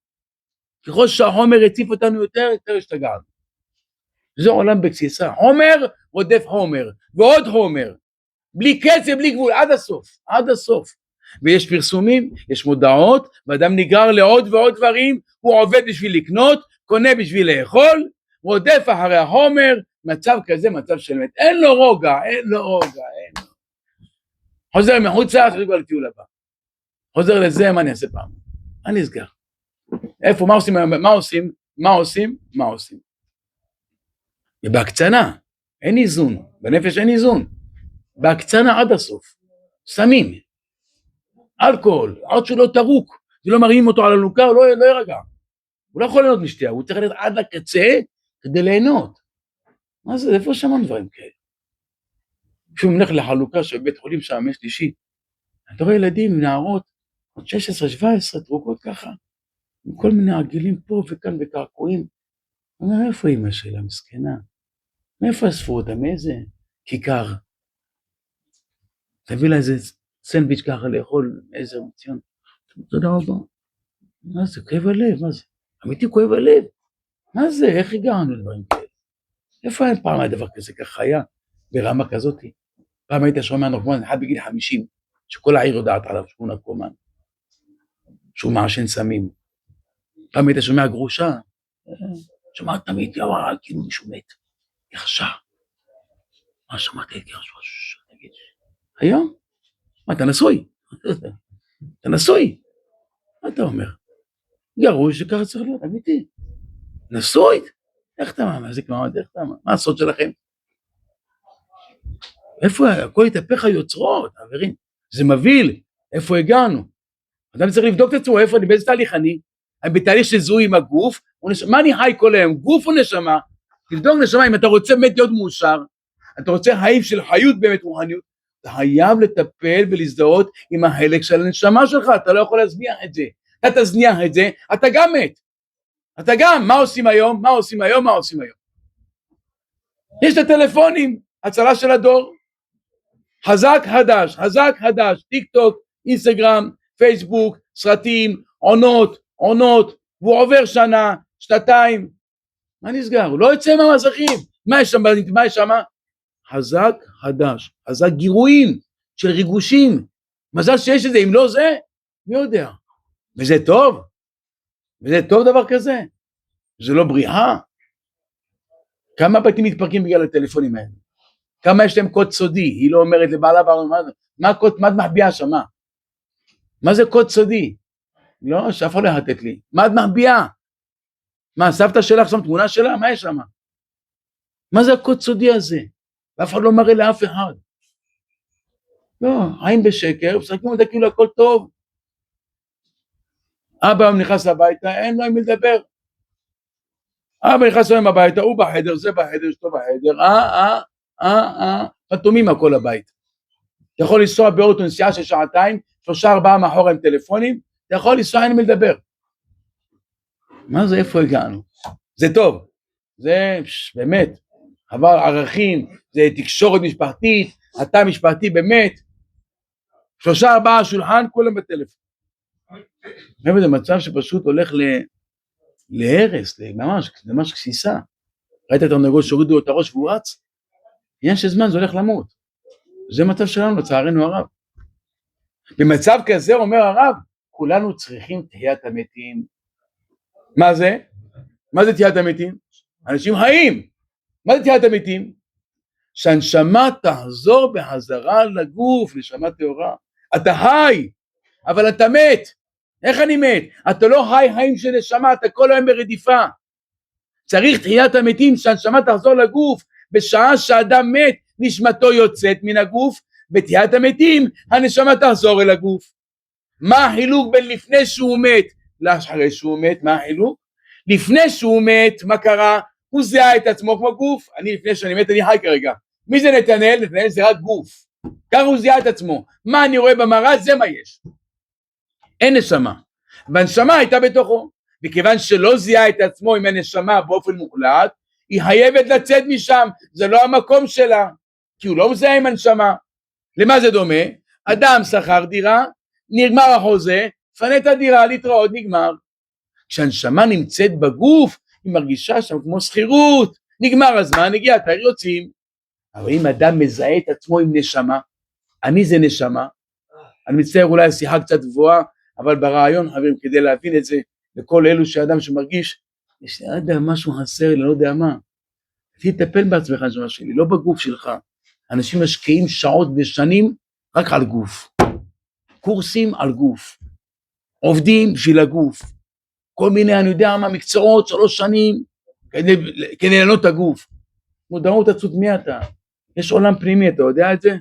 ככל שהחומר הציף אותנו יותר השתגענו. זה עולם בגסיסה, חומר רודף חומר, ועוד חומר, בלי קצב, בלי גבול, עד הסוף, עד הסוף. ויש פרסומים, יש מודעות, ואדם נגרר לעוד ועוד דברים, הוא עובד בשביל לקנות, קונה בשביל לאכול, רודף אחרי החומר, מצב כזה, מצב של מת, אין לו רוגע, אין לו רוגע, אין לו. חוזר מחוצה, חוזר כבר לטיול הבא. חוזר לזה, מה אני אעשה פעם? אני אסגר. איפה, מה עושים? מה עושים? מה עושים? מה עושים? בהקצנה, אין איזון, בנפש אין איזון, בהקצנה עד הסוף, סמים, אלכוהול, עד שהוא לא תרוק, זה לא מרימים אותו על הלוקה, הוא לא ירגע, הוא לא יכול ליהנות משתייה, הוא צריך ללכת עד לקצה כדי ליהנות. מה זה, איפה שמענו דברים כאלה? כשהוא מלך לחלוקה של בית חולים שם, יש שלישי, אתה רואה ילדים, נערות, עוד 16-17, תרוקות ככה, עם כל מיני עגילים פה וכאן וקעקועים, הוא אומר, איפה אמא שלה מסכנה? מאיפה אספו אותה? מאיזה כיכר? תביא לה איזה סנדוויץ' ככה לאכול, איזה מציון. תודה רבה. מה זה? כואב הלב, מה זה? אמיתי כואב הלב. מה זה? איך הגענו לדברים כאלה? איפה היה פעם הדבר כזה ככה היה? ברמה כזאת? פעם היית שומע נרקומן, אחד בגיל 50, שכל העיר יודעת עליו שהוא נרקומן, שהוא מעשן סמים. פעם היית שומע גרושה, שמעת תמיד, יאווה, כאילו מישהו מת. יחשה. מה שמעת? תגיד. היום? מה, אתה נשוי? אתה נשוי? מה אתה אומר? גרוש שככה צריך להיות, אמיתי. נשוי? איך אתה מחזיק מעמד? איך אתה? מה הסוד שלכם? איפה הכל התהפך היוצרות, חברים? זה מבהיל. איפה הגענו? אדם צריך לבדוק את עצמו, איפה אני, באיזה תהליך אני? אני בתהליך של זיהוי עם הגוף, מה אני חי כל היום? גוף או נשמה? תבדוק נשמה, אם אתה רוצה באמת להיות מאושר, אתה רוצה חיים של חיות באמת רוחניות, אתה חייב לטפל ולהזדהות עם החלק של הנשמה שלך, אתה לא יכול להזניח את זה, אתה תזניח את זה, אתה גם מת, אתה גם, מה עושים היום? מה עושים היום? מה עושים היום? יש את הטלפונים, הצלה של הדור, חזק חדש, טיק טוק, אינסטגרם, פייסבוק, סרטים, עונות, והוא עובר שנה, שנתיים, מה נסגר? הוא לא יוצא מהמסכים, מה יש שם? חזק חדש, חזק גירויים של ריגושים, מזל שיש את זה, אם לא זה, מי יודע? וזה טוב דבר כזה, זה לא בריאה. כמה בתים מתפרקים בגלל הטלפונים האלה? כמה יש להם קוד סודי? היא לא אומרת לבעלה, מה הקוד, מה את מחביאה שם? מה זה קוד סודי? לא, שאף אחד לא יחטט לי, מה את מחביאה? מה, סבתא שלך שם תמונה שלה? מה יש שם? מה זה הקוד סודי הזה? ואף אחד לא מראה לאף אחד. לא, עין בשקר, משחקים אותה כאילו הכל טוב. אבא נכנס הביתה, אין לו עם מי לדבר. אבא נכנס הביתה, הוא בחדר, זה בחדר, אשתו בחדר, חתומים הכל הבית. אתה יכול לנסוע באוטו נסיעה של שעתיים, 3-4 מאחורה עם טלפונים, אתה יכול לנסוע, אין מי לדבר. מה זה, איפה הגענו? זה טוב, זה באמת, עבר ערכים, זה תקשורת משפחתית, אתה משפחתי באמת, 3-4 שולחן, כולם בטלפון. זה מצב שפשוט הולך להרס, ממש כסיסה. ראית את התרנגול שהורידו את הראש והוא רץ? עניין של זמן, זה הולך למות. זה מצב שלנו, לצערנו הרב. במצב כזה, אומר הרב, כולנו צריכים תחיית המתים. מה זה? מה זה תחיית המתים? אנשים חיים. מה זה תחיית המתים? שהנשמה תחזור בחזרה לגוף, נשמה טהורה. אתה חי, אבל אתה מת. איך אני מת? אתה לא חי חיים של נשמה, אתה כל היום ברדיפה. צריך תחיית המתים, שהנשמה תחזור לגוף. בשעה שאדם מת, נשמתו יוצאת מן הגוף, בתחיית המתים, הנשמה תחזור אל הגוף. מה החילוק בין לפני שהוא מת לאחרי שהוא מת? מה החילוק? לפני שהוא מת, מה קרה? הוא זיהה את עצמו כמו גוף. אני לפני שאני מת, אני חי כרגע. מי זה נתנאל? נתנאל זה רק גוף. ככה הוא זיהה את עצמו. מה אני רואה במראה? זה מה יש. אין נשמה. והנשמה הייתה בתוכו. וכיוון שלא זיהה את עצמו עם הנשמה באופן מוחלט, היא חייבת לצאת משם. זה לא המקום שלה. כי הוא לא מזהה עם הנשמה. למה זה דומה? אדם שכר דירה, נגמר החוזה, פנה את הדירה, להתראות, נגמר. כשהנשמה נמצאת בגוף, היא מרגישה שם כמו שכירות, נגמר הזמן, הגיע התאר, יוצאים. אבל אם אדם מזהה את עצמו עם נשמה, אני זה נשמה, אני מצטער אולי השיחה קצת גבוהה, אבל ברעיון חברים, כדי להבין את זה, לכל אלו שאדם שמרגיש, יש לי אדם משהו חסר לי, לא יודע מה, תטפל בעצמך נשמה שלי, לא בגוף שלך. אנשים משקיעים שעות ושנים רק על גוף, קורסים על גוף, עובדים בשביל הגוף, כל מיני, אני יודע מה, מקצועות, 3 שנים, כדי לענות את הגוף. מודעות עצות מי אתה? יש עולם פנימי, אתה יודע את זה?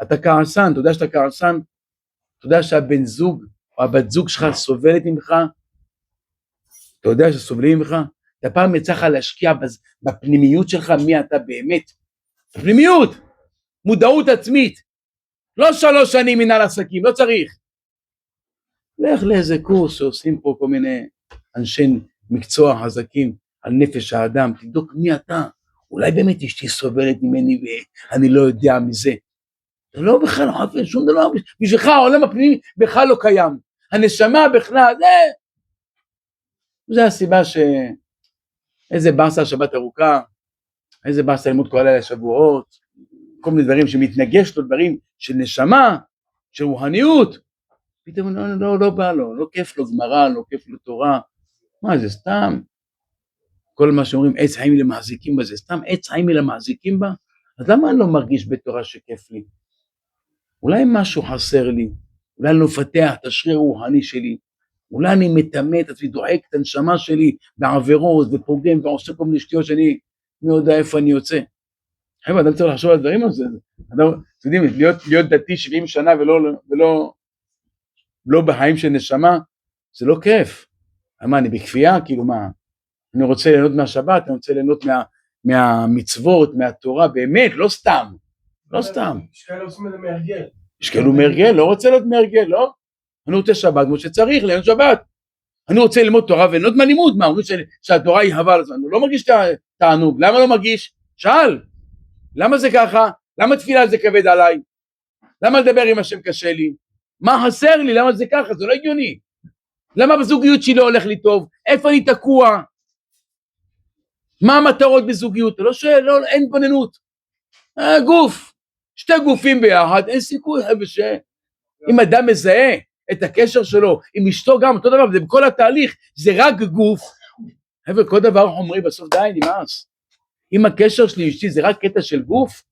אתה כעסן, אתה יודע שאתה כעסן? אתה יודע שהבן זוג, או הבת זוג שלך סובלת ממך? אתה יודע שסובלים ממך? אתה פעם יצא לך להשקיע בפנימיות שלך, מי אתה באמת? פנימיות, מודעות עצמית, לא 3 שנים מנהל עסקים, לא צריך. לך לאיזה קורס שעושים פה כל מיני אנשי מקצוע חזקים על נפש האדם, תבדוק מי אתה, אולי באמת אשתי סובלת ממני ואני לא יודע מזה. זה לא בכלל לא חפש, שום דבר, בשבילך העולם הפנימי בכלל לא קיים, הנשמה בכלל, זה הסיבה איזה באסה שבת ארוכה, איזה באסה ללמוד כל הלילה שבועות, כל מיני דברים שמתנגש לו, דברים של נשמה, של רוחניות, פתאום לא בא לו, לא כיף לו גמרא, לא כיף לו תורה, מה זה סתם? כל מה שאומרים עץ חיים למחזיקים בה, זה סתם עץ חיים למחזיקים בה? אז למה אני לא מרגיש בתורה שכיף לי? אולי משהו חסר לי, אולי אני לא מפתח את השריר הרוחני שלי, אולי אני מתאמת, עצמי דואג את הנשמה שלי בעבירות ופוגם ועושה כל מיני שטויות שאני לא יודע איפה אני יוצא. חבר'ה, אדם צריך לחשוב על הדברים על זה. אתם יודעים, להיות דתי 70 שנה ולא בחיים של נשמה, זה לא כיף. מה, אני בכפייה? כאילו מה? אני רוצה ליהנות מהשבת, אני רוצה ליהנות מהמצוות, מהתורה, באמת, לא סתם. לא סתם. יש כאלה עושים את זה מהרגל. יש כאלו מהרגל, לא רוצה להיות מהרגל, לא? אני רוצה שבת כמו שצריך, ליהנות שבת. אני רוצה ללמוד תורה וליהנות מהלימוד, מה? אומרים שהתורה היא חבל, אני לא מרגיש תענוג. למה לא מרגיש? שאל. למה זה ככה? למה תפילה זה כבד עליי? למה לדבר עם השם קשה לי? מה חסר לי? למה זה ככה? זה לא הגיוני. למה בזוגיות שלי לא הולך לי טוב? איפה אני תקוע? מה המטרות בזוגיות? לא שואל, לא, אין בוננות. גוף. 2 גופים ביחד, אין סיכוי. אם אדם מזהה את הקשר שלו, עם אשתו גם, אותו דבר, זה בכל התהליך, זה רק גוף. כל דבר אומרים בסוף די, נמאס. אם הקשר שלי אשתי זה רק קטע של גוף,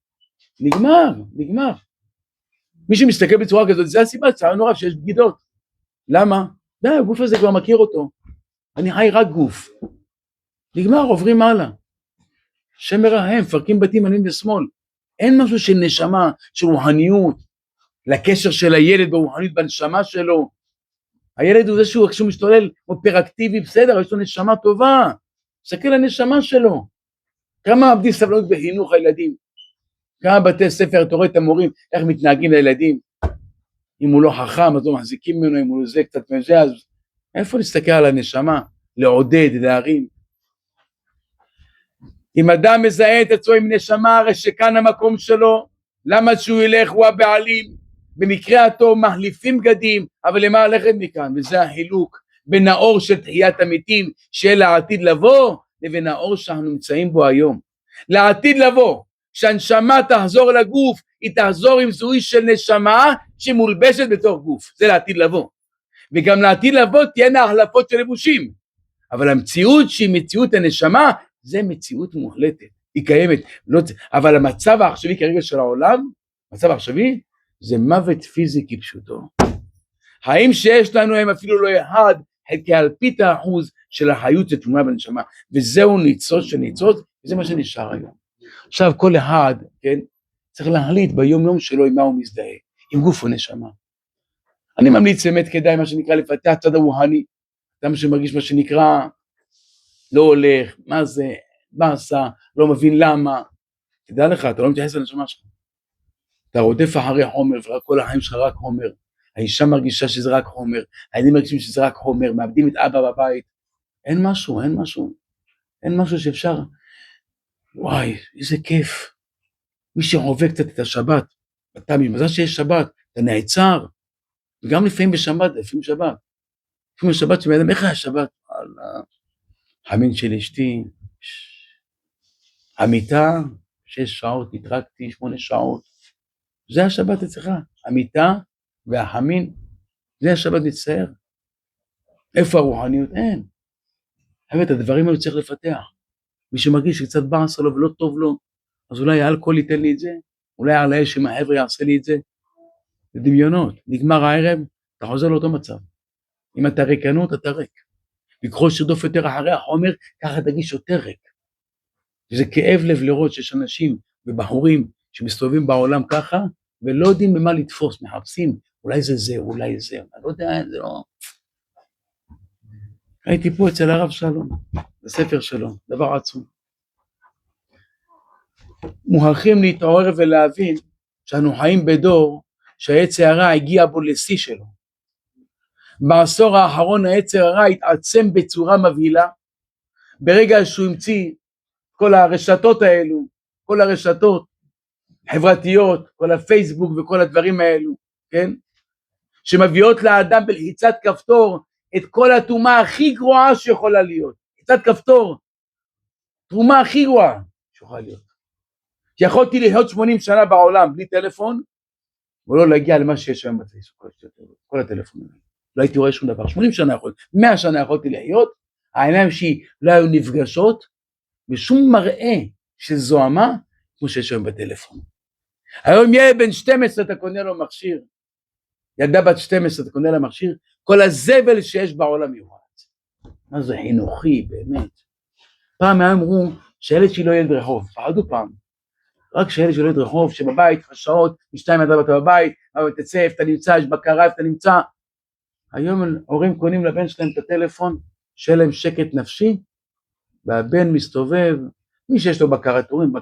נגמר. מי שמסתכל בצורה כזאת, זה הסיבה, צערנו רב שיש בגידות. למה? די, הגוף הזה כבר מכיר אותו. אני חי רק גוף. נגמר, עוברים הלאה. שם מרחם, מפרקים בתים ימין ושמאל. אין משהו של נשמה, של רוחניות, לקשר של הילד ברוחניות בנשמה שלו. הילד הוא זה שהוא משתולל אופרקטיבי, בסדר, יש לו נשמה טובה. תסתכל על הנשמה שלו. כמה עבדי סבלנות בחינוך הילדים, כמה בתי ספר, אתה רואה את המורים, איך מתנהגים לילדים, אם הוא לא חכם, אז לא מחזיקים ממנו, אם הוא זה קצת מזה, אז איפה נסתכל על הנשמה, לעודד, להרים. אם אדם מזהה את עצמו עם נשמה, הרי שכאן המקום שלו, למה שהוא ילך, הוא הבעלים, במקרה הטוב מחליפים בגדים, אבל למה ללכת מכאן? וזה החילוק בין האור של תחיית המתים, של העתיד לבוא, לבין האור שאנחנו נמצאים בו היום. לעתיד לבוא, שהנשמה תחזור לגוף, היא תחזור עם זוהי של נשמה שמולבשת בתוך גוף, זה לעתיד לבוא. וגם לעתיד לבוא תהיינה החלפות של לבושים, אבל המציאות שהיא מציאות הנשמה, זה מציאות מוחלטת. היא קיימת, לא, אבל המצב העכשווי כרגע של העולם, המצב העכשווי, זה מוות פיזי כפשוטו. האם שיש לנו הם אפילו לא אחד, חלקי אלפית האחוז של החיות ותמונה בנשמה, וזהו ניצוץ של ניצוץ, וזה מה שנשאר היום. עכשיו כל אחד, כן, צריך להחליט ביום יום שלו עם מה הוא מזדהה, עם גוף ונשמה. אני ממליץ באמת כדאי מה שנקרא לפתח צד הרוחני, אדם שמרגיש מה שנקרא, לא הולך, מה זה, מה עשה, לא מבין למה, תדע לך, אתה לא מתייחס לנשמה שלך, אתה רודף אחרי חומר, וכל החיים שלך רק חומר, האישה מרגישה שזה רק חומר, הילדים מרגישים שזה רק חומר, מאבדים את אבא בבית, אין משהו שאפשר, וואי, איזה כיף, מי שחווה קצת את השבת, אתה מזל שיש שבת, אתה נעצר, וגם לפעמים בשבת, לפעמים שבת, שמאדם, איך היה שבת? המין של אשתי, המיטה, 6 שעות, התרקתי 8 שעות, זה השבת אצלך, המיטה והחמין, זה השבת נצייר. איפה הרוחניות? אין. את הדברים האלה צריך לפתח. מי שמרגיש שקצת בעס לו ולא טוב לו, אז אולי האלכוהול ייתן לי את זה, אולי על האש עם החבר'ה יעשה לי את זה. זה דמיונות. נגמר הערב, אתה חוזר לאותו מצב. אם אתה ריקנות, אתה ריק. וככל שרדוף יותר אחרי החומר, ככה תגיש יותר ריק. וזה כאב לב לראות שיש אנשים ובחורים שמסתובבים בעולם ככה, ולא יודעים במה לתפוס, מחפשים, אולי זה, אולי זה, אני לא יודע, זה לא... הייתי פה אצל הרב שלום, בספר שלו, דבר עצום. מוכרחים להתעורר ולהבין שאנו חיים בדור שהיצר הרע הגיע בו לשיא שלו. בעשור האחרון היצר הרע התעצם בצורה מבהילה, ברגע שהוא המציא כל הרשתות האלו, כל הרשתות חברתיות, כל הפייסבוק וכל הדברים האלו, כן? שמביאות לאדם בלחיצת כפתור את כל התרומה הכי גרועה שיכולה להיות. לחיצת כפתור, תרומה הכי גרועה שיכולה להיות. יכולתי להיות 80 שנה בעולם בלי טלפון, ולא להגיע למה שיש היום בפייסבוק, כל הטלפונים. לא הייתי רואה שום דבר, 80 שנה יכולתי, 100 שנה יכולתי להיות, העיניים שלי לא היו נפגשות, ושום מראה שזוהמה, כמו שיש היום בטלפון. היום ילד בן 12 אתה קונה לו מכשיר, ילדה בת 12 אתה קונה לה מכשיר, כל הזבל שיש בעולם יורד. מה זה חינוכי באמת? פעם הם אמרו שהילד שלי לא ילד רחוב, פחדו פעם. רק שהילד שלי לא ילד רחוב, שבבית, שעות, משתיים עד אתה בבית, תצא, אתה נמצא, יש בקרה, אתה נמצא. היום הורים קונים לבן שלהם את הטלפון, שיהיה להם שקט נפשי, והבן מסתובב, מי שיש לו בקרת הורים,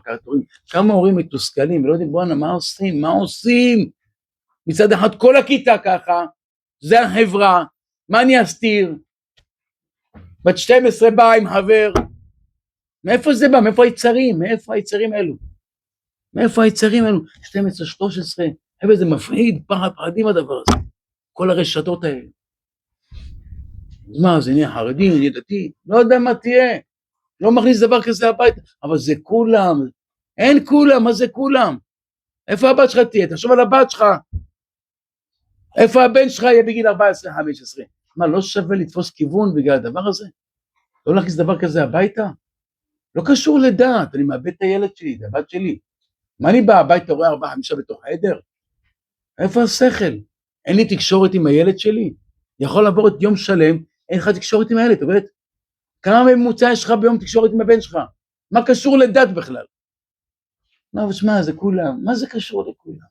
כמה הורים מתוסכלים, ולא יודעים, בואנה, מה עושים? מצד אחד כל הכיתה ככה, זה החברה, מה אני אסתיר? בת 12 באה עם חבר, מאיפה זה בא? מאיפה היצרים אלו? 12, 13, חבר'ה זה מפחיד, פחדים הדבר הזה, כל הרשתות האלה. מה, זה נהיה חרדי, נהיה דתי, לא יודע מה תהיה, לא מכניס דבר כזה הביתה, אבל זה כולם, אין כולם, מה זה כולם? איפה הבת שלך תהיה? תחשוב על הבת שלך, איפה הבן שלך יהיה בגיל 14-15? מה, לא שווה לתפוס כיוון בגלל הדבר הזה? לא להכניס דבר כזה הביתה? לא קשור לדעת, אני מאבד את הילד שלי, את הבת שלי. מה אני בא הביתה, רואה 4-5 בתוך חדר? איפה השכל? אין לי תקשורת עם הילד שלי? יכול לעבור את יום שלם, אין לך תקשורת עם הילד, אומרת, כמה ממוצע יש לך ביום תקשורת עם הבן שלך? מה קשור לדת בכלל? מה, ושמה, זה כולם, מה זה קשור לכולם?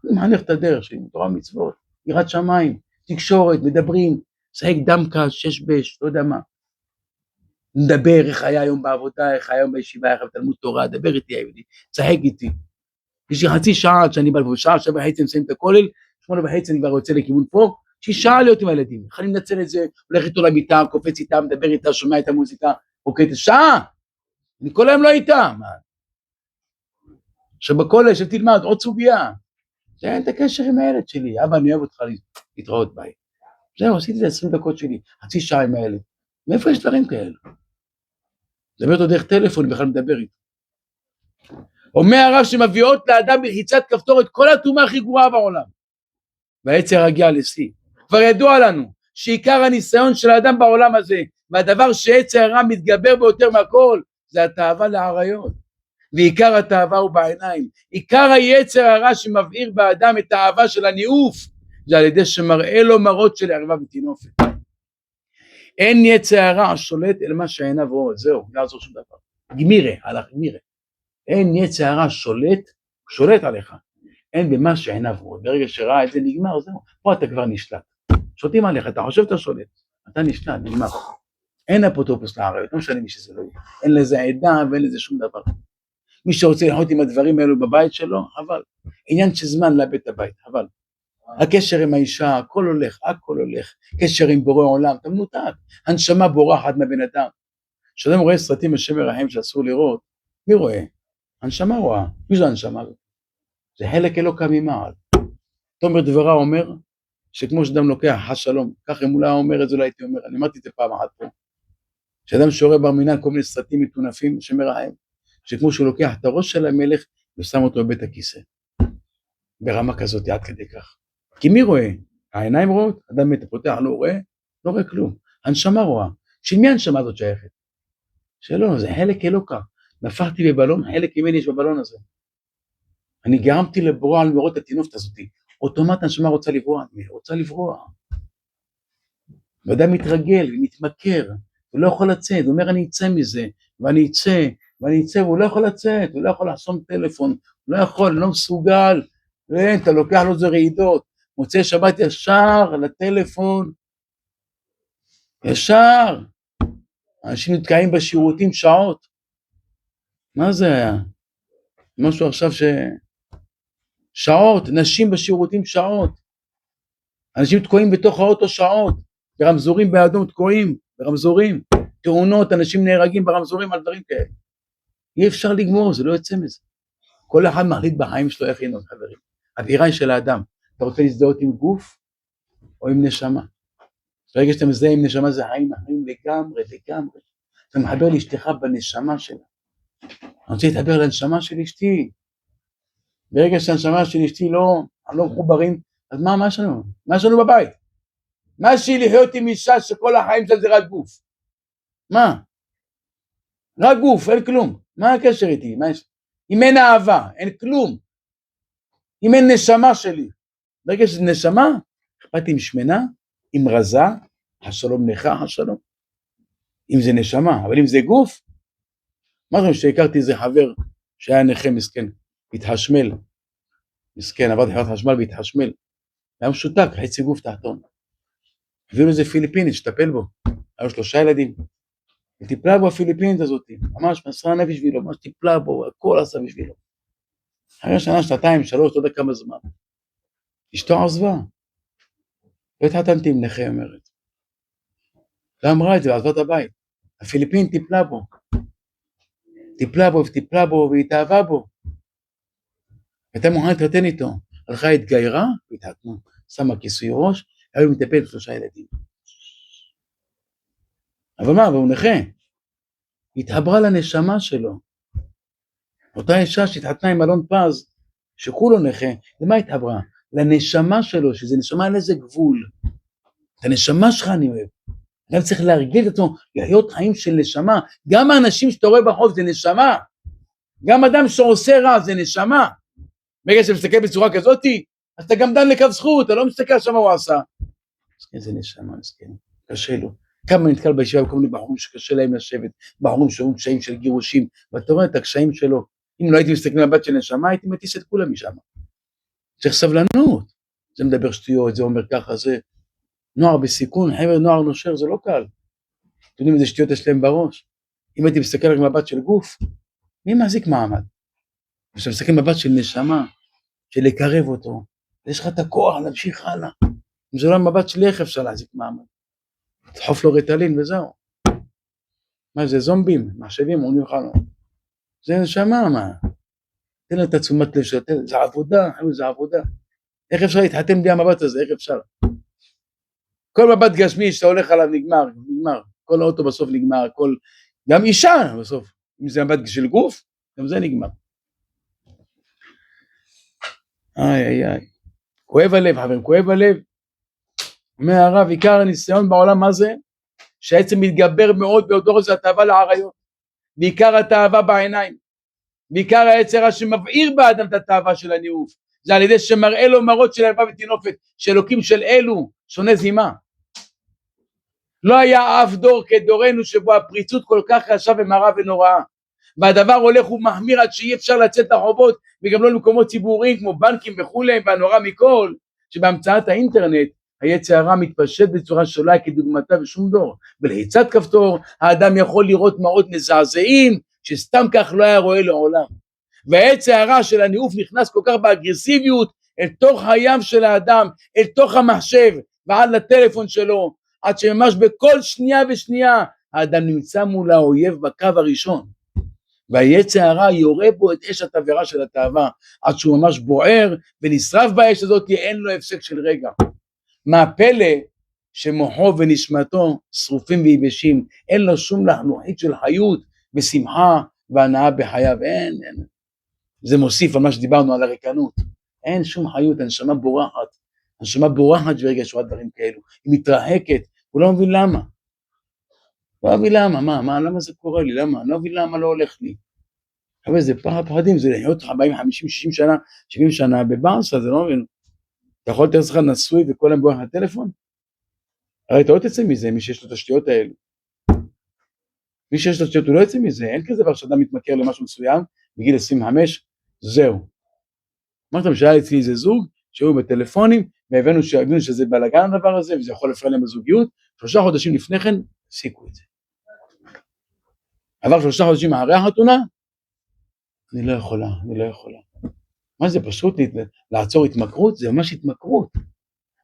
זה מחנך את הדרך שלי, תורה מצוות, יראת שמיים, תקשורת, מדברים, שחק דמקה, 6 בש, לא יודע מה. נדבר איך היה היום בעבודה, איך היה היום בישיבה, איך בתלמוד תורה, דבר איתי היהודי, שחק איתי. יש לי חצי שעה עד שאני בא לפה, שעה 7:30 מסיים את הכולל, 8:30 אני כבר יוצא לכיוון פה, 6 שעה להיות עם הילדים, איך אני מנצל את זה, הולך איתו למיטה, קופץ איתה, מדבר איתה, שומע את המוזיקה, אוקיי, שעה, אני כל היום לא איתה, מה? שבכולל שתלמד עוד סוגיה, שאין את הקשר עם הילד שלי, אבא אני אוהב אותך להתראות ביי, זהו, עשיתי את 20 דקות שלי, חצי שעה עם הילד, מאיפה יש דברים כאלה? מדבר אותו דרך טלפון, בכלל מדבר איתו. אומר הרב שמביאות לאדם בלחיצת כפתור את כל התרומה הכי גרועה בעולם, והיצר הגיע לשיא. כבר ידוע לנו שעיקר הניסיון של האדם בעולם הזה, והדבר שיצר הרע מתגבר ביותר מהכל, זה התאווה לעריות. ועיקר התאווה הוא בעיניים. עיקר היצר הרע שמבעיר באדם את האהבה של הניאוף, זה על ידי שמראה לו מראות של ערווה וטינופת. אין יצר הרע שולט אל מה שעיניו רואות, זהו, לא יעזור שום דבר. גמירה, הלך גמירה. אין יצר הרע שולט עליך, אין במה שעיניו רואות. ברגע שראה את זה נגמר, זהו, פה אתה כבר נשלט. שולטים עליך, אתה חושב שאתה שולט, אתה נשלט, נגמר. אין אפוטרופוס לעריות, לא משנה מי שזה לא יהיה. אין לזה עדה ואין לזה שום דבר. מי שרוצה לחיות עם הדברים האלו בבית שלו, אבל עניין של זמן לאבד את הבית, אבל הקשר עם האישה, הכל הולך, קשר עם בורא עולם, אתה מנותק, הנשמה בורחת מהבן אדם. כשאדם רואה סרטים השם ירחם שאסור לראות, מי רואה? הנשמה רואה, מי זו הנשמה? זה חלק אלוקא ממעל. תומר דברה אומר, שכמו שאדם לוקח השלום, כך אם אולי אומר את זה, אולי הייתי אומר, אני אמרתי את זה פעם אחת פה, שאדם שרואה בר מינן כל מיני סרטים מטונפים, השם ירחם, שכמו שהוא לוקח את הראש של המלך, ושם אותו בבית הכיסא. ברמה כזאת, עד כדי כך. כי מי רואה? העיניים רואות, אדם מת, פותח, לא רואה כלום. הנשמה רואה. של מי הנשמה הזאת שייכת? שלא, זה חלק אלוקא. נפחתי בבלון, חלק ממני יש בבלון הזה. אני גרמתי לברוע על מרות הטינופת הזאת. אוטומט הנשמה רוצה לברוע. ואדם מתרגל ומתמכר, הוא לא יכול לצאת, הוא אומר אני אצא מזה, ואני אצא, והוא לא יכול לצאת, הוא לא יכול לחסום טלפון, הוא לא יכול, לא מסוגל, אתה לוקח לו זה רעידות, מוצא שבת ישר לטלפון, ישר, אנשים נתקעים בשירותים שעות, מה זה היה? משהו עכשיו שעות, נשים בשירותים שעות, אנשים תקועים בתוך האוטו שעות, ברמזורים באדום תקועים, ברמזורים, תאונות, אנשים נהרגים ברמזורים על דברים כאלה, אי אפשר לגמור, זה לא יוצא מזה, כל אחד מחליט בחיים שלו איך ינון חברים, הבחירה היא של האדם, אתה רוצה להזדהות עם גוף או עם נשמה, ברגע שאתה מזדהה עם נשמה זה חיים אחרים לגמרי, אתה מחבר לאשתך בנשמה שלה, אני רוצה להתחבר לנשמה של אשתי, ברגע שהנשמה של אשתי לא מחוברים, אז מה יש לנו? מה יש לנו בבית? מה שהיא לחיות עם אישה שכל החיים שלה זה רק גוף, מה? רק גוף, אין כלום, מה הקשר איתי? אם אין אהבה, אין כלום, אם אין נשמה שלי, ברגע שזה נשמה, אכפת עם שמנה, עם רזה, השלום לך, השלום, אם זה נשמה, אבל אם זה גוף, מה זאת אומרת שהכרתי איזה חבר שהיה נכה מסכן, התחשמל, מסכן, עבד חברת חשמל והתחשמל, היה משותק, חצי גוף תחתון, הביאו איזה פיליפינית שטפל בו, היו 3 ילדים, וטיפלה בו הפיליפינית הזאת, ממש מסרה נפש בשבילו, ממש טיפלה בו, הכל עשה בשבילו, אחרי שנה, 2, 3, לא יודע כמה זמן, אשתו עזבה, לא התחתנתי עם נכה, אומרת, לא אמרה את זה, עזבה את הבית, הפיליפין טיפלה בו, והתאהבה בו, הייתה מוכנה להתחתן איתו, הלכה התגיירה, והתחתנו, שמה כיסוי ראש, היו מטפל 3 ילדים. אבל מה, והוא נכה, התחברה לנשמה שלו, אותה אישה שהתחתנה עם אלון פז, שכולו נכה, למה התחברה? לנשמה שלו, שזה נשמה על איזה גבול, את הנשמה שלך אני אוהב, גם צריך להרגיל את עצמו, להיות חיים של נשמה, גם האנשים שאתה רואה בחוף זה נשמה, גם אדם שעושה רע זה נשמה, ברגע שמסתכל בצורה כזאת, אז אתה גם דן לקו זכות, אתה לא מסתכל שמה הוא עשה, אז זה נשמה, קשה לו, כמה נתקל בישיבה וכל מיני בחורים שקשה להם לשבת, בחורים שאומרים קשיים של גירושים, ואתה רואה את הקשיים שלו, אם לא הייתי מסתכל מהבת של נשמה, הייתי מטיס את כולם משם, צריך סבלנות, זה מדבר שטויות, זה אומר ככה, זה נוער בסיכון, חבר נוער נושר, זה לא קל, אתם יודעים איזה שטויות יש להם בראש, אם הייתי מסתכל רק מהבת של גוף, מי מחזיק מעמד? כשאתה מסתכל מהבת של נשמה, של לקרב אותו, יש לך את הכוח להמשיך הלאה, אם זה לא מבט שלי איך אפשר להחזיק מעמד, תחוף לו רטלין וזהו, מה זה זומבים, מחשבים, אומרים לך לא, זה נשמה מה, תן לה את התשומת לב שלו, זה עבודה, איך אפשר להתחתן בלי המבט הזה, איך אפשר, כל מבט גשמי שאתה הולך עליו נגמר, כל האוטו בסוף נגמר, גם אישה בסוף, אם זה מבט של גוף, גם זה נגמר, איי, כואב הלב חברים, כואב הלב, אומר הרב, עיקר הניסיון בעולם מה זה? שהעצם מתגבר מאוד באותו זה התאווה לעריות, בעיקר התאווה בעיניים, בעיקר היצר הרע שמבעיר באדם את התאווה של הניאוף, זה על ידי שמראה לו מראות של אהבה ותינופת, שאלוקים של אלו שונה זימה. לא היה אף דור כדורנו שבו הפריצות כל כך קשה ומרה ונוראה, והדבר הולך ומחמיר עד שאי אפשר לצאת לרחובות, וגם לא למקומות ציבוריים כמו בנקים וכולי, והנורא מכל, שבהמצאת האינטרנט, היצר הרע מתפשט בצורה שולה כדוגמתה בשום דור, ולחיצת כפתור האדם יכול לראות מראות מזעזעים, שסתם כך לא היה רואה לעולם. והיצר הרע של הניאוף נכנס כל כך באגרסיביות, אל תוך הים של האדם, אל תוך המחשב, ועד לטלפון שלו, עד שממש בכל שנייה ושנייה, האדם נמצא מול האויב בקו הראשון. והיצר הרע יורה בו את אש התבערה של התאווה, עד שהוא ממש בוער, ונשרף באש הזאת, אין לו הפסק של רגע. מה הפלא שמוחו ונשמתו שרופים ויבשים, אין לו שום לחלוחית של חיות ושמחה והנאה בחייו, אין. זה מוסיף על מה שדיברנו על הריקנות, אין שום חיות, הנשמה בורחת ורגש רואה דברים כאלו, היא מתרחקת, הוא לא מבין למה, למה זה קורה לי, למה, לא מבין למה לא הולך לי, אבל זה פחדים, זה לחיות 40, 50, 60 שנה, 70 שנה בברסה, זה לא מבין, אתה יכול לתת לך נשוי וכל הם בורח לטלפון? הרי אתה לא תצא מזה, מי שיש לו את השטויות האלו, מי שיש לו השטויות הוא לא יצא מזה, אין כזה דבר שאדם מתמכר למשהו מסוים, בגיל 25, זהו. אמרת שהיה אצלי איזה זוג, שהיו בטלפונים, והבנו שזה בלגן הדבר הזה, וזה יכול להפריע להם בזוגיות, 3 חודשים לפני כן, הפסיקו את זה. עבר 3 חודשים אחרי החתונה, אני לא יכולה. מה זה פשוט לעצור התמכרות? זה ממש התמכרות.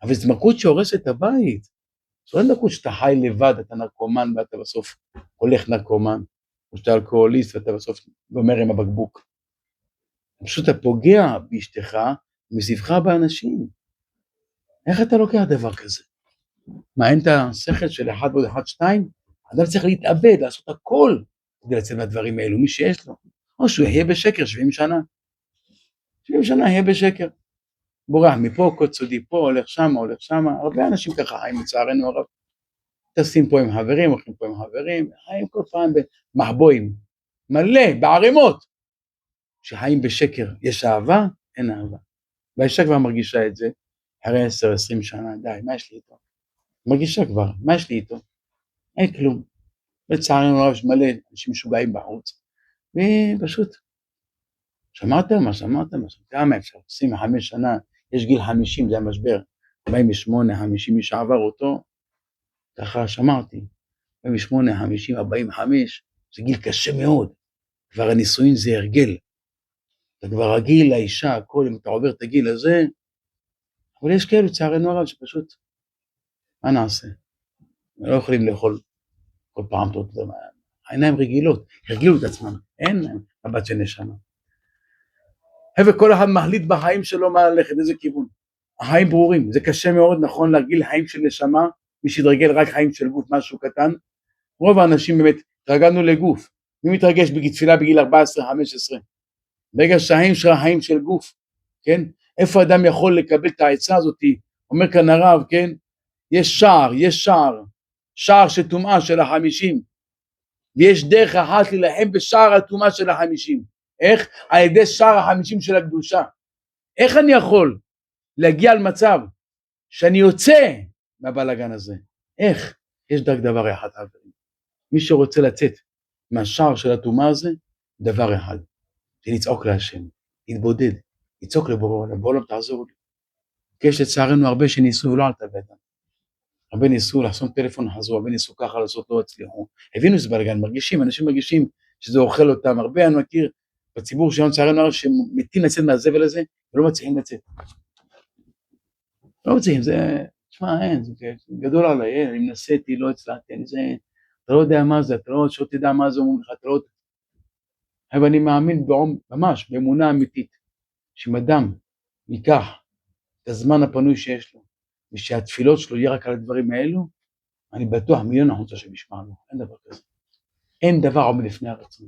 אבל זו התמכרות שהורסת את הבית. זו לא התמכרות שאתה חי לבד, אתה נרקומן, ואתה בסוף הולך נרקומן, או שאתה אלכוהוליסט, ואתה בסוף גומר עם הבקבוק. פשוט אתה פוגע באשתך, מסביבך באנשים. איך אתה לוקח דבר כזה? מה, אין את השכל של 1 ועוד 1, 2? אדם צריך להתאבד, לעשות הכל, כדי לצאת מהדברים האלו, מי שיש לו. או שהוא יהיה בשקר 70 שנה. 70 שנה יהיה בשקר. בורח מפה, קוצודי פה, הולך שמה, הרבה אנשים ככה חיים לצערנו הרב. טסים פה עם חברים, הולכים פה עם חברים, חיים כל פעם במחבואים, מלא, בערימות. שחיים בשקר, יש אהבה, אין אהבה. והאישה כבר מרגישה את זה, אחרי 10-20 שנה, די, מה יש לי איתו? מרגישה כבר, מה יש לי איתו? אין כלום. לצערנו הרב מלא, אנשים משוגעים בחוץ. ופשוט, שמעתם מה? כמה אפשר? 25 שנה, יש גיל 50, זה המשבר. 48, 50, מי שעבר אותו, ככה שמעתי. 48, 50, 45, זה גיל קשה מאוד. כבר הנישואין זה הרגל. אתה כבר רגיל לאישה, הכל, אם אתה עובר את הגיל הזה, אבל יש כאלו צערנו הרב שפשוט, מה נעשה? לא יכולים לאכול כל פעם, העיניים רגילות, הרגילו את עצמם, אין מבט של נשמה. וכל אחד מחליט בחיים שלו מה ללכת, איזה כיוון. החיים ברורים, זה קשה מאוד, נכון, להרגיל חיים של נשמה, מי שיתרגל רק חיים של גוף, משהו קטן. רוב האנשים באמת, התרגלנו לגוף. מי מתרגש בתפילה בגיל 14-15? ברגע שהחיים שלך חיים של גוף, כן? איפה אדם יכול לקבל את העצה הזאת? אומר כאן הרב, כן? יש שער של טומאה של 50, ויש דרך אחת להילחם בשער הטומאה של 50. איך? על ידי שער 50 של הקדושה. איך אני יכול להגיע על מצב שאני יוצא מהבלגן הזה? איך? יש רק דבר אחד, מי שרוצה לצאת מהשער של הטומאה הזה, דבר אחד, שנצעוק להשם, יתבודד, יצעוק לבורא עולם, תעזור לי. כי יש לצערנו הרבה שניסו ולא עלתה בטח. הרבה ניסו לחסום טלפון, חזרו, הרבה ניסו ככה לעשות, לא הצליחו. הבינו שזה בלגן, אנשים מרגישים שזה אוכל אותם. הרבה אני מכיר בציבור שלנו צערנו הרב שמתים לצאת מהזבל הזה, ולא מצליחים לצאת. לא מצליחים, זה, תשמע, אין, זה גדול עליי, אני מנסיתי, לא הצלחתי, אתה לא יודע מה זה, אתה לא תדע מה זה, אומרים לך, אתה לא... אבל אני מאמין ממש, באמונה אמיתית, שאם אדם ייקח את הזמן הפנוי שיש לו, ושהתפילות שלו יהיה רק על הדברים האלו, אני בטוח 1,000,000% שמשמע לו, אין דבר כזה. אין דבר עומד לפני הרצון.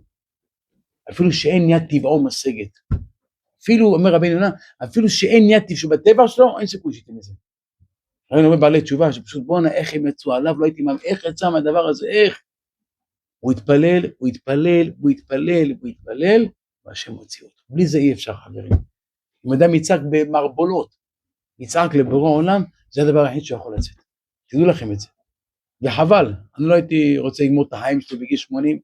אפילו שאין יד טבעו משגת. אפילו, אומר רבי יונה, אפילו שאין יד טבעו שבטבע שלו, אין סיכוי שייתן מזה. ראינו אומר בעלי תשובה, שפשוט בואנה, איך הם יצאו עליו, לא הייתי מאמין, איך יצא מהדבר הזה, איך? הוא התפלל, והשם מוציא אותו. בלי זה אי אפשר, חברים. אם אדם יצעק במרבולות, יצעק לבורא עולם, זה הדבר היחיד שיכול לצאת. תדעו לכם את זה. וחבל, אני לא הייתי רוצה לגמור את החיים שלי בגיל 80,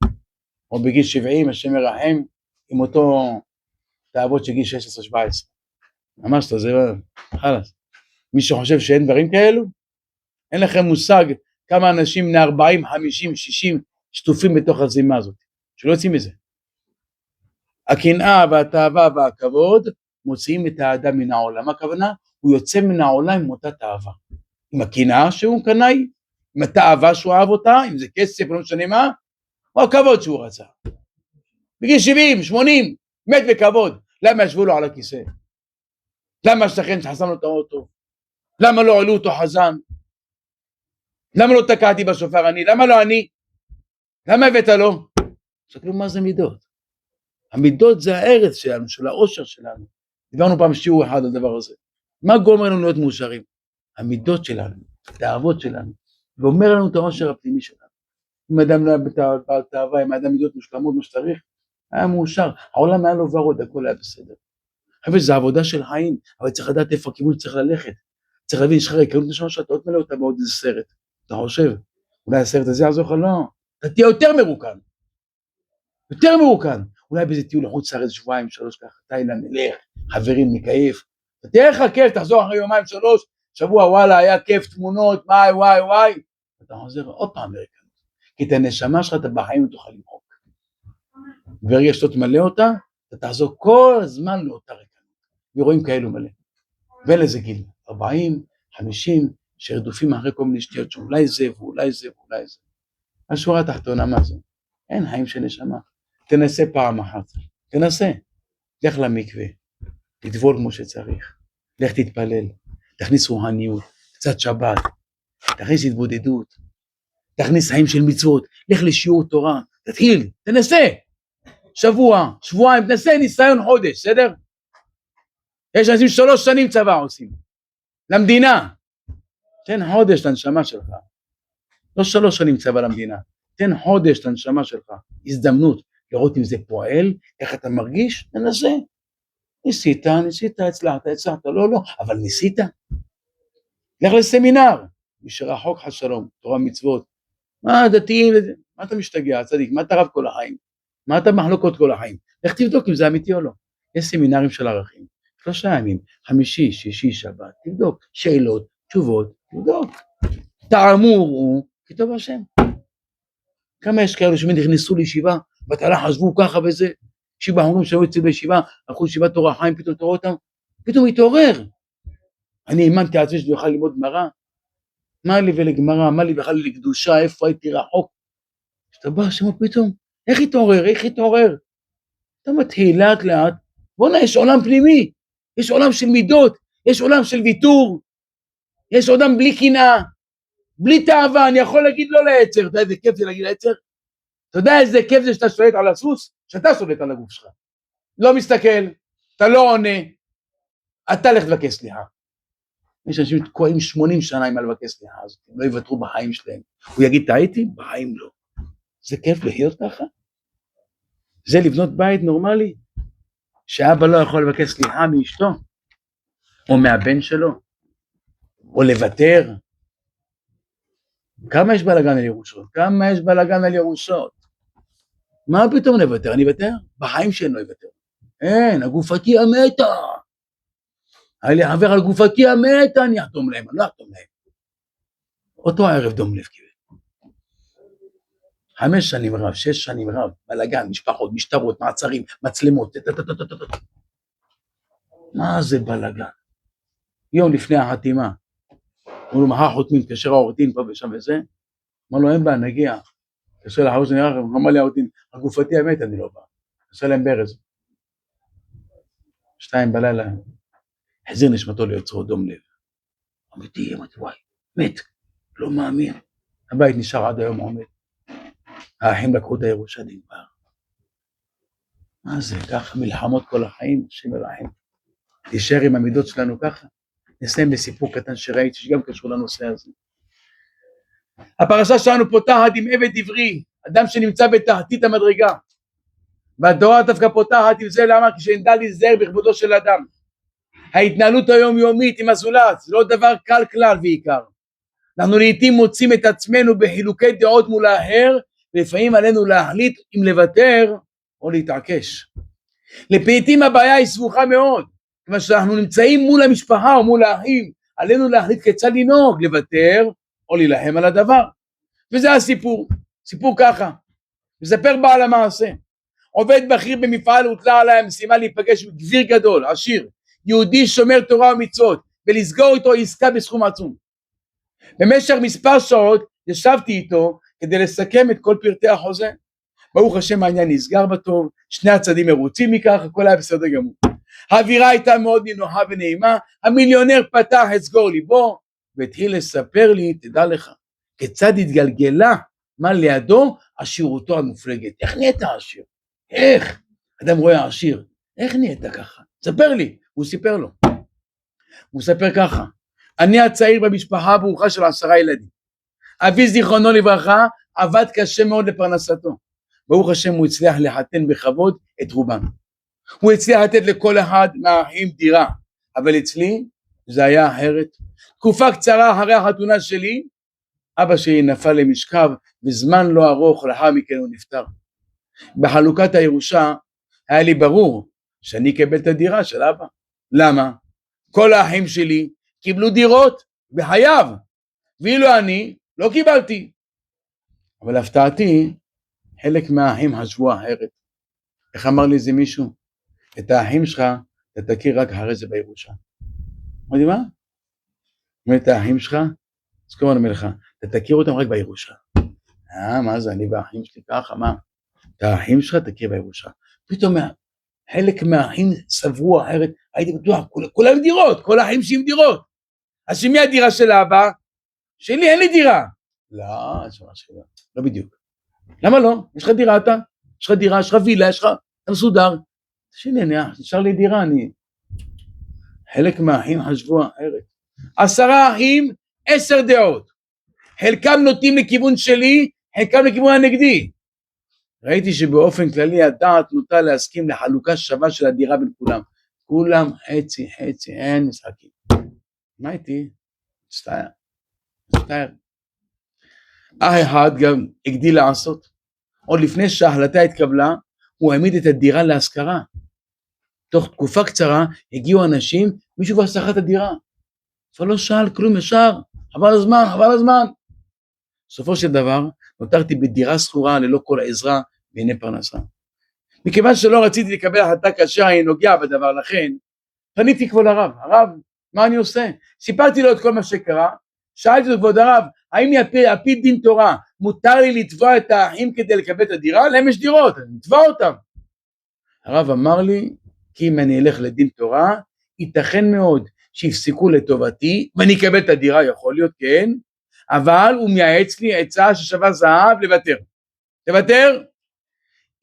או בגיל 70, השם ירחם, עם אותו תאוות של גיל 16-17. ממש לא, זה חלאס. מי שחושב שאין דברים כאלו, אין לכם מושג כמה אנשים בני 40, 50, 60 שטופים בתוך הזימה הזאת, שלא יוצאים מזה. הקנאה והתאווה והכבוד מוציאים את האדם מן העולם. מה הכוונה? הוא יוצא מן העולם עם אותה תאווה. עם הקנאה שהוא קנאי, עם התאווה שהוא אהב אותה, אם זה כסף לא משנה מה, או הכבוד שהוא רצה. בגיל 70, 80, מת בכבוד. למה ישבו לו על הכיסא? למה השכן שחסם לו את האוטו? למה לא עלו אותו חזן? למה לא תקעתי בשופר אני? למה לא אני? למה הבאת לו? תסתכלו מה זה מידות. המידות זה הארץ שלנו, של העושר שלנו. דיברנו פעם שיעור אחד על דבר הזה. מה גורם לנו להיות מאושרים? המידות שלנו, התאוות שלנו, ואומר לנו את העושר הפנימי שלנו. אם אדם לא היה בתאווה, אם האדם מידות משלמות מה שצריך, היה מאושר. העולם היה לו ורוד, הכל היה בסדר. אבל זה עבודה של חיים, אבל צריך לדעת איפה הכיוון שצריך ללכת. צריך להבין, יש לך ריקנות נשמה שאתה עוד מלא אותה בעוד איזה סרט. אתה חושב, אולי הסרט הזה יעזור לך? לא. אתה תהיה יותר מרוקן. יותר מרוקן. אולי באיזה טיול לחוץ לארץ שבועיים, 3 ככה, תאילנד, נלך, חברים, נקייף. אתה תהיה לך כיף, תחזור אחרי יומיים, 3, שבוע, וואלה, היה כיף, תמונות, וואי. אתה חוזר עוד פעם לריקנות. כי את הנשמה שלך אתה בחיים לא תוכל למחוק. ברגע שאתה תמלא אותה, אתה תחזור כל הזמן לאותה ריקנות. ורואים כאלו מלא. ואין לזה גיל, 40, 50, שרדופים אחרי כל מיני שטויות, שאולי זה ואולי זה ואולי זה. השורה התחתונה מה זה? אין חיים של נשמה. תנסה פעם אחת, תנסה. לך למקווה, תטבול כמו שצריך, לך תתפלל, תכניס רוהניות, קצת שבת, תכניס התבודדות, תכניס חיים של מצוות, לך לשיעור תורה, תתחיל, תנסה. שבוע, שבועיים, תנסה ניסיון חודש, בסדר? יש אנשים 3 שנים צבא עושים, למדינה. תן חודש לנשמה שלך, לא 3 שנים צבא למדינה, תן חודש לנשמה שלך, הזדמנות, לראות אם זה פועל, איך אתה מרגיש, תנסה. ניסית, הצלחת, לא, אבל ניסית. לך לסמינר, מי שרחוק חס שלום, תורה מצוות. מה דתיים, מה אתה משתגע, צדיק, מה אתה רב כל החיים? מה אתה מחלוקות כל החיים? לך תבדוק אם זה אמיתי או לא. יש סמינרים של ערכים, 3 ימים, 5, 6, שבת, תבדוק, שאלות, תשובות, תבדוק. תאמור הוא, כתוב השם. כמה יש כאלו שנכנסו לישיבה, בתלה חשבו ככה וזה, שיבה אומרים שהיו אצל בישיבה, הלכו ישיבת תורה חיים, פתאום תראו אותם, פתאום התעורר. אני האמנתי על זה שאני אוכל ללמוד גמרא, מה לי ולגמרא, מה לי בכלל לקדושה, איפה הייתי רחוק. כשאתה בא שם פתאום, איך התעורר? אתה מתחיל לאט לאט, בוא'נה, יש עולם פנימי, יש עולם של מידות, יש עולם של ויתור, יש עולם בלי קנאה, בלי תאווה. אני יכול להגיד לא לעצר, אתה יודע איזה כיף זה להגיד לעצר? אתה יודע איזה כיף זה שאתה שולט על הסוס, שאתה שולט על הגוף שלך. לא מסתכל, אתה לא עונה, אתה לך לבקש סליחה. יש אנשים תקועים 80 שנה עם לבקש סליחה, אז הם לא יוותרו בחיים שלהם. הוא יגיד, טעיתי? בחיים לא. זה כיף לחיות ככה? זה לבנות בית נורמלי? שאבא לא יכול לבקש סליחה מאשתו, או מהבן שלו, או לוותר. כמה יש בלגן על ירושות? מה פתאום נוותר? אני אוותר? בחיים שאין לא יוותר. אין, הגופתי המתה. היה לי חבר על גופתי המתה, אני אחתום להם, אני לא אחתום להם. אותו הערב דום לב קיבל. 5 שנים רב, 6 שנים רב, בלגן, משפחות, משטרות, מעצרים, מצלמות, מה זה בלגן? יום לפני החתימה, אמרו לו, מחר חותמים, תקשר העורך דין פה ושם וזה, אמר לו, אין בה, נגיע. תקשר לחרוש נראה, אמר לי העורך דין, הגופתי המת, אני לא בא. תעשה להם ברז. 2 בלילה, החזיר נשמתו ליוצרו דום לב. אמרתי, וואי, מת, לא מאמין. הבית נשאר עד היום עומד. האחים לקחו את הירושה נגמר. מה זה, ככה מלחמות כל החיים, השם ירחם. תישאר עם המידות שלנו ככה. נסיים בסיפור קטן שראיתי, שגם קשור לנושא הזה. הפרשה שלנו פותחת עם עבד עברי, אדם שנמצא בתחתית המדרגה. והתורה דווקא פותחת עם זה, למה? כשנדע להיזהר בכבודו של אדם. ההתנהלות היומיומית עם הזולת, זה לא דבר קל כלל ועיקר. אנחנו לעתים מוצאים את עצמנו בחילוקי דעות מול האחר, ולפעמים עלינו להחליט אם לוותר או להתעקש. לפעמים הבעיה היא סבוכה מאוד, כיוון שאנחנו נמצאים מול המשפחה או מול האחים, עלינו להחליט כיצד לנהוג, לוותר או להילחם על הדבר. וזה הסיפור, סיפור ככה. מספר בעל המעשה, עובד בכיר במפעל הוטלה עליי המשימה להיפגש עם גביר גדול, עשיר, יהודי שומר תורה ומצוות, ולסגור איתו עסקה בסכום עצום. במשך מספר שעות ישבתי איתו כדי לסכם את כל פרטי החוזה. ברוך השם העניין נסגר בטוב, שני הצדדים מרוצים מכך, הכל היה בסדר גמור. האווירה הייתה מאוד נינוחה ונעימה, המיליונר פתח את סגור ליבו, והתחיל לספר לי, תדע לך, כיצד התגלגלה מה לידו עשירותו המופלגת. איך נהיית עשיר? איך? אדם רואה עשיר, איך נהיית ככה? ספר לי. הוא סיפר לו. הוא ספר ככה, אני הצעיר במשפחה הברוכה של 10 ילדים. אבי זיכרונו לברכה עבד קשה מאוד לפרנסתו. ברוך השם הוא הצליח לחתן בכבוד את רובם. הוא הצליח לתת לכל אחד מהאחים דירה, אבל אצלי זה היה אחרת. תקופה קצרה אחרי החתונה שלי, אבא שלי נפל למשכב, וזמן לא ארוך לאחר מכן הוא נפטר. בחלוקת הירושה היה לי ברור שאני אקבל את הדירה של אבא. למה? כל האחים שלי קיבלו דירות בחייו, ואילו אני לא קיבלתי. אבל הפתעתי, חלק מהאחים חשבו אחרת. איך אמר לי זה מישהו? את האחים שלך אתה תכיר רק אחרי זה בירושה. אמרתי מה? את האחים שלך? אז כמו אני אומר לך, אתה תכיר אותם רק בירושה. מה זה אני והאחים שלי ככה, מה? את האחים שלך תכיר בירושה. פתאום חלק מהאחים סברו אחרת, הייתי בטוח, כולם דירות, כל האחים שלי עם דירות. אז שמי הדירה של אבא? שלי אין לי דירה. לא, לא בדיוק. למה לא? יש לך דירה אתה? יש לך דירה, יש לך וילה, יש לך, אתה מסודר. שלי, נשאר לי דירה, אני... חלק מהאחים חשבו אחרת. 10 אחים, 10 דעות. חלקם נוטים לכיוון שלי, חלקם לכיוון הנגדי. ראיתי שבאופן כללי הדעת נוטה להסכים לחלוקה שווה של הדירה בין כולם. כולם חצי, אין משחקים. מה איתי? מצטער. אח אחד גם הגדיל לעשות. עוד לפני שההחלטה התקבלה, הוא העמיד את הדירה להשכרה. תוך תקופה קצרה הגיעו אנשים, מישהו כבר שכר את הדירה. אבל לא שאל כלום ישר, חבל הזמן. בסופו של דבר, נותרתי בדירה שכורה ללא כל העזרה והנה פרנסה. מכיוון שלא רציתי לקבל החלטה כאשר אני נוגע בדבר, לכן פניתי כבוד הרב, מה אני עושה? סיפרתי לו את כל מה שקרה, שאלתי לו כבוד הרב, האם על פי דין תורה מותר לי לתבוע את האחים כדי לקבל את הדירה? להם יש דירות, אני אתבע אותם. הרב אמר לי, כי אם אני אלך לדין תורה, ייתכן מאוד שיפסקו לטובתי, ואני אקבל את הדירה, יכול להיות כן, אבל הוא מייעץ לי עצה ששווה זהב לוותר.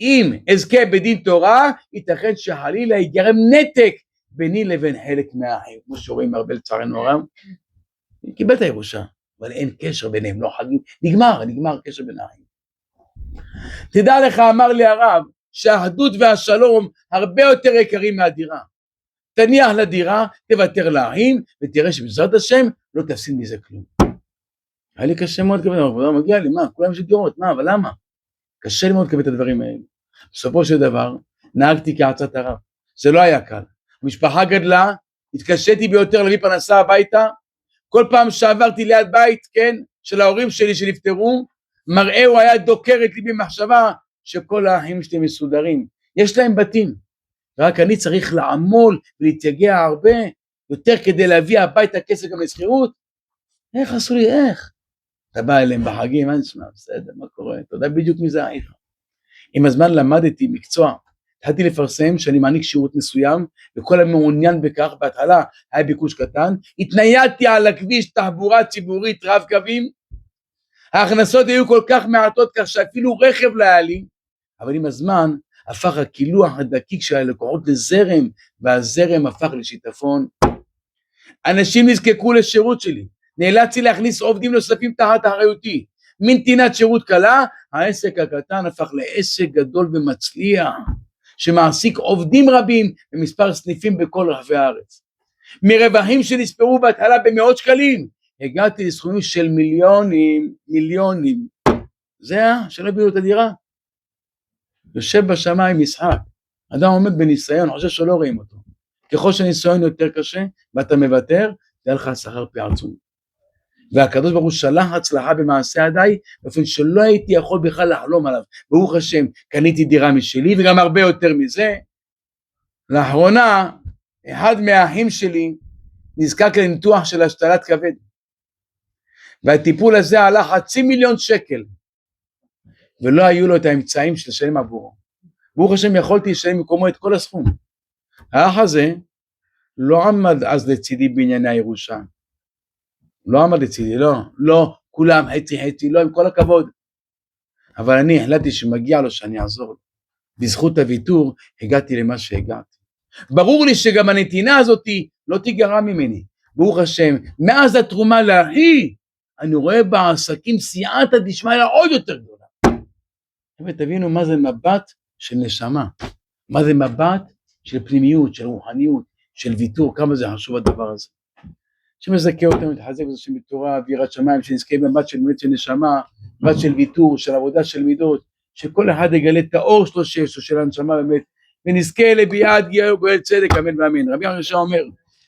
אם אזכה בדין תורה, ייתכן שחלילה ייגרם נתק ביני לבין חלק מהאחים, כמו שרואים הרבה לצערנו הרב. קיבל את הירושה, אבל אין קשר ביניהם, לא חגים, נגמר קשר בין האחים. תדע לך, אמר לי הרב, שהאחדות והשלום הרבה יותר יקרים מהדירה. תניח לדירה, תוותר לאחים, ותראה שבעזרת השם לא תפסיד מזה כלום. היה לי קשה מאוד לקבל, אבל מגיע לי, מה, כולם יש דירות, מה, אבל למה? קשה לי מאוד לקבל את הדברים האלה. בסופו של דבר, נהגתי כעצת הרב. זה לא היה קל. המשפחה גדלה, התקשיתי ביותר להביא פרנסה הביתה, כל פעם שעברתי ליד בית, כן, של ההורים שלי שנפטרו, מראהו היה דוקר את לי במחשבה שכל האחים שלי מסודרים. יש להם בתים, רק אני צריך לעמול ולהתייגע הרבה, יותר כדי להביא הביתה כסף גם לסחירות. איך עשו לי, איך? אתה בא אליהם בחגים, מה נשמע? בסדר, מה קורה? אתה יודע בדיוק מי זה האיך. עם הזמן למדתי מקצוע, התחלתי לפרסם שאני מעניק שירות מסוים, וכל המעוניין בכך, בהתחלה היה ביקוש קטן, התניידתי על הכביש תחבורה ציבורית רב קווים, ההכנסות היו כל כך מעטות כך שאפילו רכב לא היה לי, אבל עם הזמן הפך הקילוח הדקיק של הלקוחות לזרם, והזרם הפך לשיטפון. אנשים נזקקו לשירות שלי, נאלצתי להכניס עובדים נוספים תחת אחריותי, מנתינת שירות קלה, העסק הקטן הפך לעסק גדול ומצליח. שמעסיק עובדים רבים במספר סניפים בכל רחבי הארץ. מרווחים שנספרו בהתחלה במאות שקלים, הגעתי לסכומים של מיליונים. זה שלא הביאו את הדירה. יושב בשמיים משחק, אדם עומד בניסיון, חושב שלא רואים אותו. ככל שהניסיון יותר קשה, ואתה מוותר, תהיה לך שכר פי עצום. והקדוש ברוך הוא שלח הצלחה במעשה ידיי, באופן שלא הייתי יכול בכלל לחלום עליו. ברוך השם, קניתי דירה משלי, וגם הרבה יותר מזה. לאחרונה, אחד מהאחים שלי, נזקק לניתוח של השתלת כבד. והטיפול הזה עלה 500,000 שקל. ולא היו לו את האמצעים של לשלם עבורו. ברוך השם, יכולתי לשלם במקומו את כל הסכום. האח הזה לא עמד אז לצידי בענייני הירושה. לא עמד לצידי, לא, כולם חצי, לא, עם כל הכבוד. אבל אני החלטתי שמגיע לו שאני אעזור לו. בזכות הוויתור הגעתי למה שהגעתי. ברור לי שגם הנתינה הזאת לא תיגרע ממני. ברוך השם, מאז התרומה לאחי, אני רואה בעסקים סייעתא דשמיא עוד יותר גדולה. ותבינו מה זה מבט של נשמה, מה זה מבט של פנימיות, של רוחניות, של ויתור, כמה זה חשוב הדבר הזה. שמזכה אותנו להתחזק בזה שבתורה ויראת שמיים, שנזכה במבט של נשמה, מבט של ויתור, של עבודה של מידות, שכל אחד יגלה את האור שלו שיש לו, של הנשמה באמת, ונזכה לביאת גואל צדק, אמן ואמן. רבי ירמיה אומר,